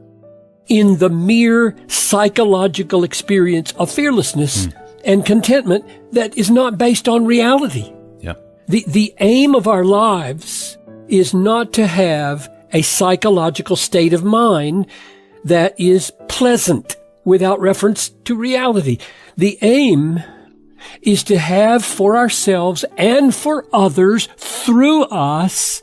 in the mere psychological experience of fearlessness and contentment that is not based on reality. Yeah. The aim of our lives is not to have a psychological state of mind that is pleasant without reference to reality. The aim is to have for ourselves and for others through us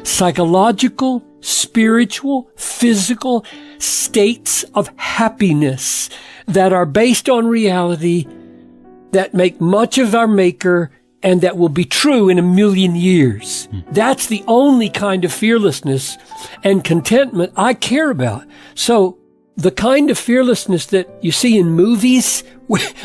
psychological, spiritual, physical states of happiness that are based on reality, that make much of our Maker, and that will be true in 1,000,000 years. That's the only kind of fearlessness and contentment I care about. So the kind of fearlessness that you see in movies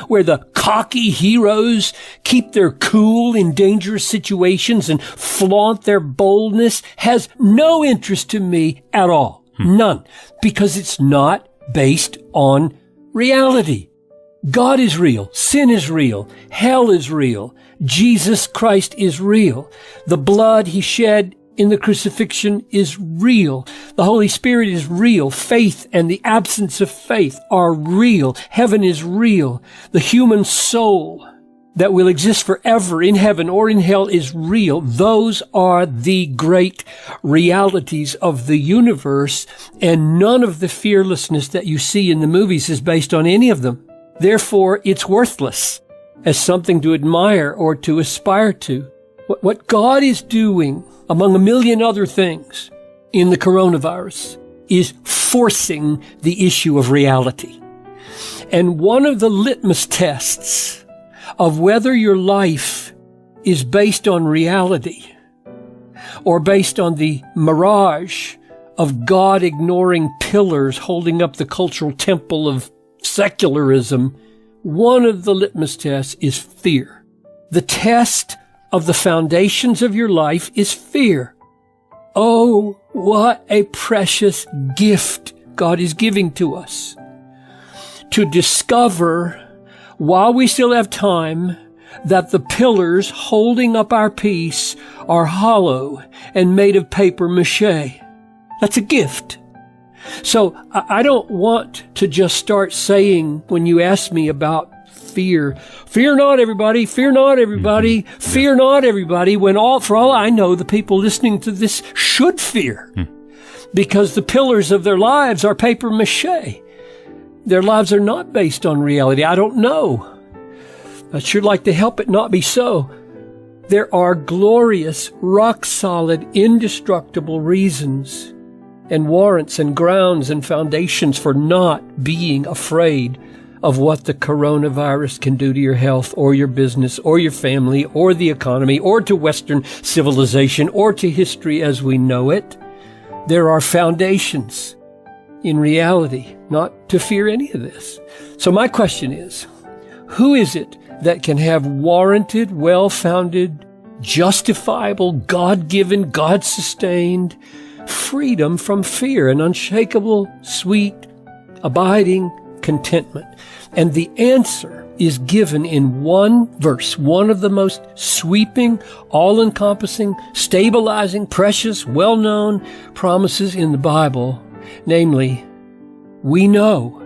where the cocky heroes keep their cool in dangerous situations and flaunt their boldness has no interest to me at all. None. Because it's not based on reality. God is real. Sin is real. Hell is real. Jesus Christ is real. The blood He shed in the crucifixion is real. The Holy Spirit is real. Faith and the absence of faith are real. Heaven is real. The human soul that will exist forever in heaven or in hell is real. Those are the great realities of the universe, and none of the fearlessness that you see in the movies is based on any of them. Therefore, it's worthless as something to admire or to aspire to. What God is doing, among 1,000,000 other things, in the coronavirus is forcing the issue of reality. And one of the litmus tests of whether your life is based on reality or based on the mirage of God-ignoring pillars holding up the cultural temple of secularism, one of the litmus tests is fear. The test of the foundations of your life is fear. Oh, what a precious gift God is giving to us to discover, while we still have time, that the pillars holding up our peace are hollow and made of paper mache. That's a gift. So I don't want to just start saying, when you ask me about fear, fear not everybody, fear not everybody, fear not everybody, when for all I know, the people listening to this should fear because the pillars of their lives are paper mache. Their lives are not based on reality. I don't know. I'd sure like to help it not be so. There are glorious, rock-solid, indestructible reasons and warrants and grounds and foundations for not being afraid of what the coronavirus can do to your health or your business or your family or the economy or to Western civilization or to history as we know it. There are foundations in reality not to fear any of this. So my question is, who is it that can have warranted, well-founded, justifiable, God-given, God-sustained freedom from fear and unshakable, sweet, abiding contentment? And the answer is given in one verse, one of the most sweeping, all-encompassing, stabilizing, precious, well-known promises in the Bible. Namely, we know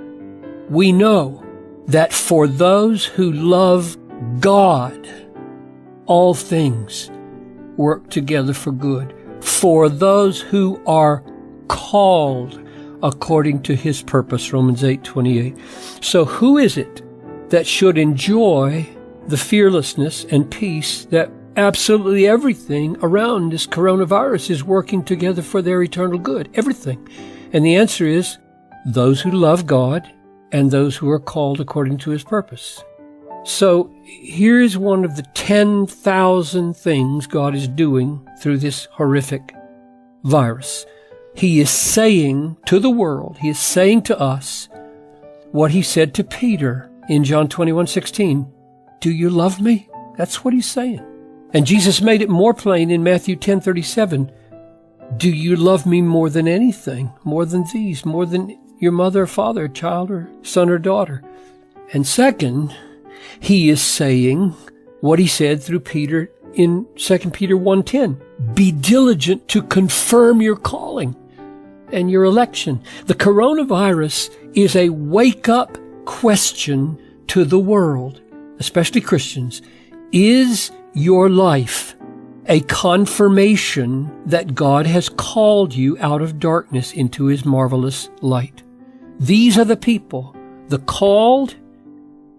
that for those who love God, all things work together for good. For those who are called according to His purpose, Romans 8:28. So who is it that should enjoy the fearlessness and peace that absolutely everything around this coronavirus is working together for their eternal good? Everything. And the answer is those who love God and those who are called according to His purpose. So here's one of the 10,000 things God is doing through this horrific virus. He is saying to the world, He is saying to us what He said to Peter in John 21:16. Do you love me? That's what He's saying. And Jesus made it more plain in Matthew 10:37. Do you love me more than anything, more than these, more than your mother or father, child or son or daughter? And second, He is saying what He said through Peter in 2 Peter 1:10. Be diligent to confirm your calling and your election. The coronavirus is a wake-up question to the world, especially Christians. Is your life a confirmation that God has called you out of darkness into His marvelous light? These are the people, the called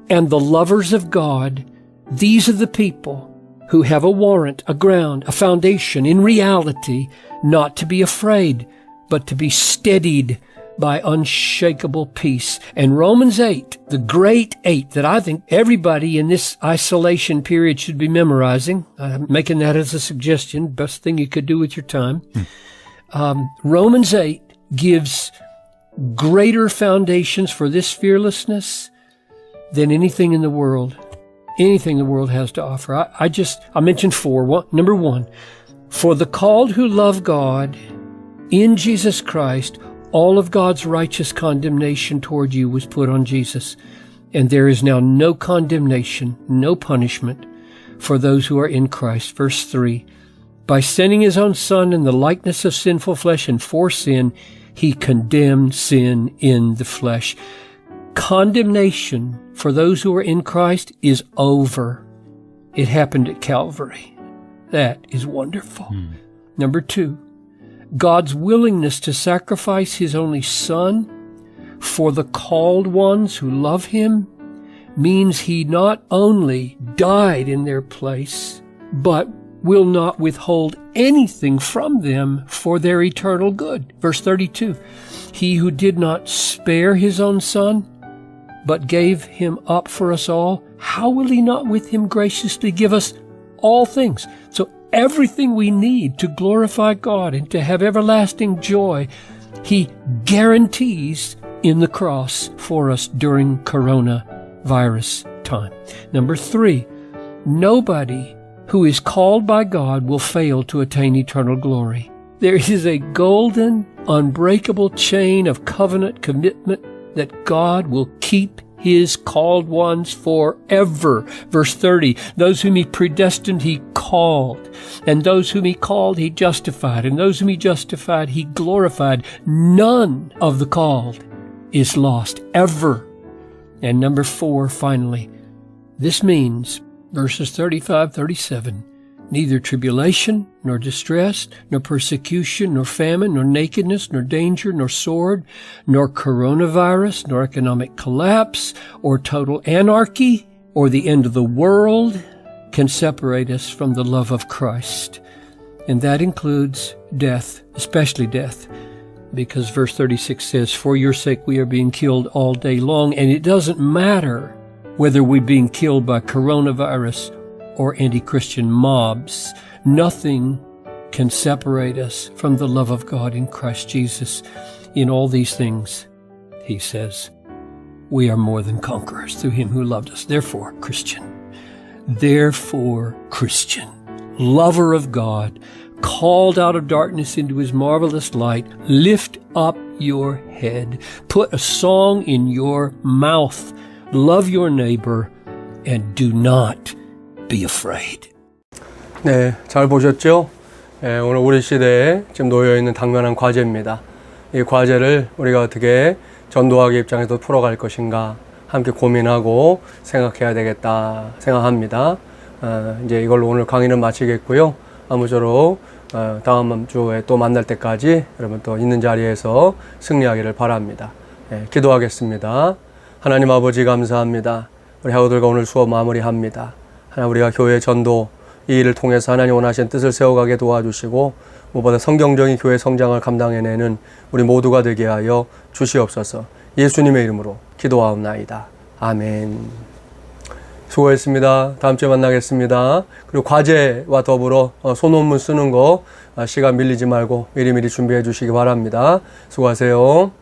and the lovers of God. These are the people who have a warrant, a ground, a foundation in reality, not to be afraid, but to be steadied by unshakable peace. And Romans 8, the great 8 that I think everybody in this isolation period should be memorizing. I'm making that as a suggestion, best thing you could do with your time. Romans 8 gives greater foundations for this fearlessness than anything in the world has to offer. I mentioned four. Number one, for the called who love God in Jesus Christ, all of God's righteous condemnation toward you was put on Jesus. And there is now no condemnation, no punishment for those who are in Christ. Verse 3, by sending His own Son in the likeness of sinful flesh and for sin, He condemned sin in the flesh. Condemnation for those who are in Christ is over. It happened at Calvary. That is wonderful. Number two, God's willingness to sacrifice His only Son for the called ones who love Him means He not only died in their place, but will not withhold anything from them for their eternal good. Verse 32, He who did not spare His own Son, but gave Him up for us all, how will He not with Him graciously give us all things? So everything we need to glorify God and to have everlasting joy, He guarantees in the cross for us during coronavirus time. Number three, nobody who is called by God will fail to attain eternal glory. There is a golden, unbreakable chain of covenant commitment that God will keep His called ones forever. Verse 30, those whom He predestined, He called. And those whom He called, He justified. And those whom He justified, He glorified. None of the called is lost, ever. And number four, finally, this means, verses 35, 37, neither tribulation, nor distress, nor persecution, nor famine, nor nakedness, nor danger, nor sword, nor coronavirus, nor economic collapse, or total anarchy, or the end of the world can separate us from the love of Christ. And that includes death, especially death, because verse 36 says, for your sake we are being killed all day long, and it doesn't matter whether we're being killed by coronavirus or anti-Christian mobs. Nothing can separate us from the love of God in Christ Jesus. In all these things, He says, we are more than conquerors through Him who loved us. Therefore, Christian, lover of God, called out of darkness into His marvelous light, lift up your head. Put a song in your mouth. Love your neighbor and do not be afraid. 네, 잘 보셨죠? 오늘 우리 시대에 지금 놓여있는 당면한 과제입니다. 이 과제를 우리가 어떻게 전도학의 입장에서 풀어갈 것인가 함께 고민하고 생각해야 되겠다 생각합니다. 이제 이걸로 오늘 강의는 마치겠고요. 아무쪼록 다음 주에 또 만날 때까지 여러분 또 있는 자리에서 승리하기를 바랍니다. 기도하겠습니다. 하나님 아버지 감사합니다. 우리 학우들과 오늘 수업 마무리합니다. 하나님 우리가 교회 전도 이 일을 통해서 하나님 원하신 뜻을 세워가게 도와주시고 무엇보다 성경적인 교회 성장을 감당해내는 우리 모두가 되게 하여 주시옵소서. 예수님의 이름으로 기도하옵나이다. 아멘. 수고했습니다. 다음 주에 만나겠습니다. 그리고 과제와 더불어 소논문 쓰는 거 시간 밀리지 말고 미리미리 준비해 주시기 바랍니다. 수고하세요.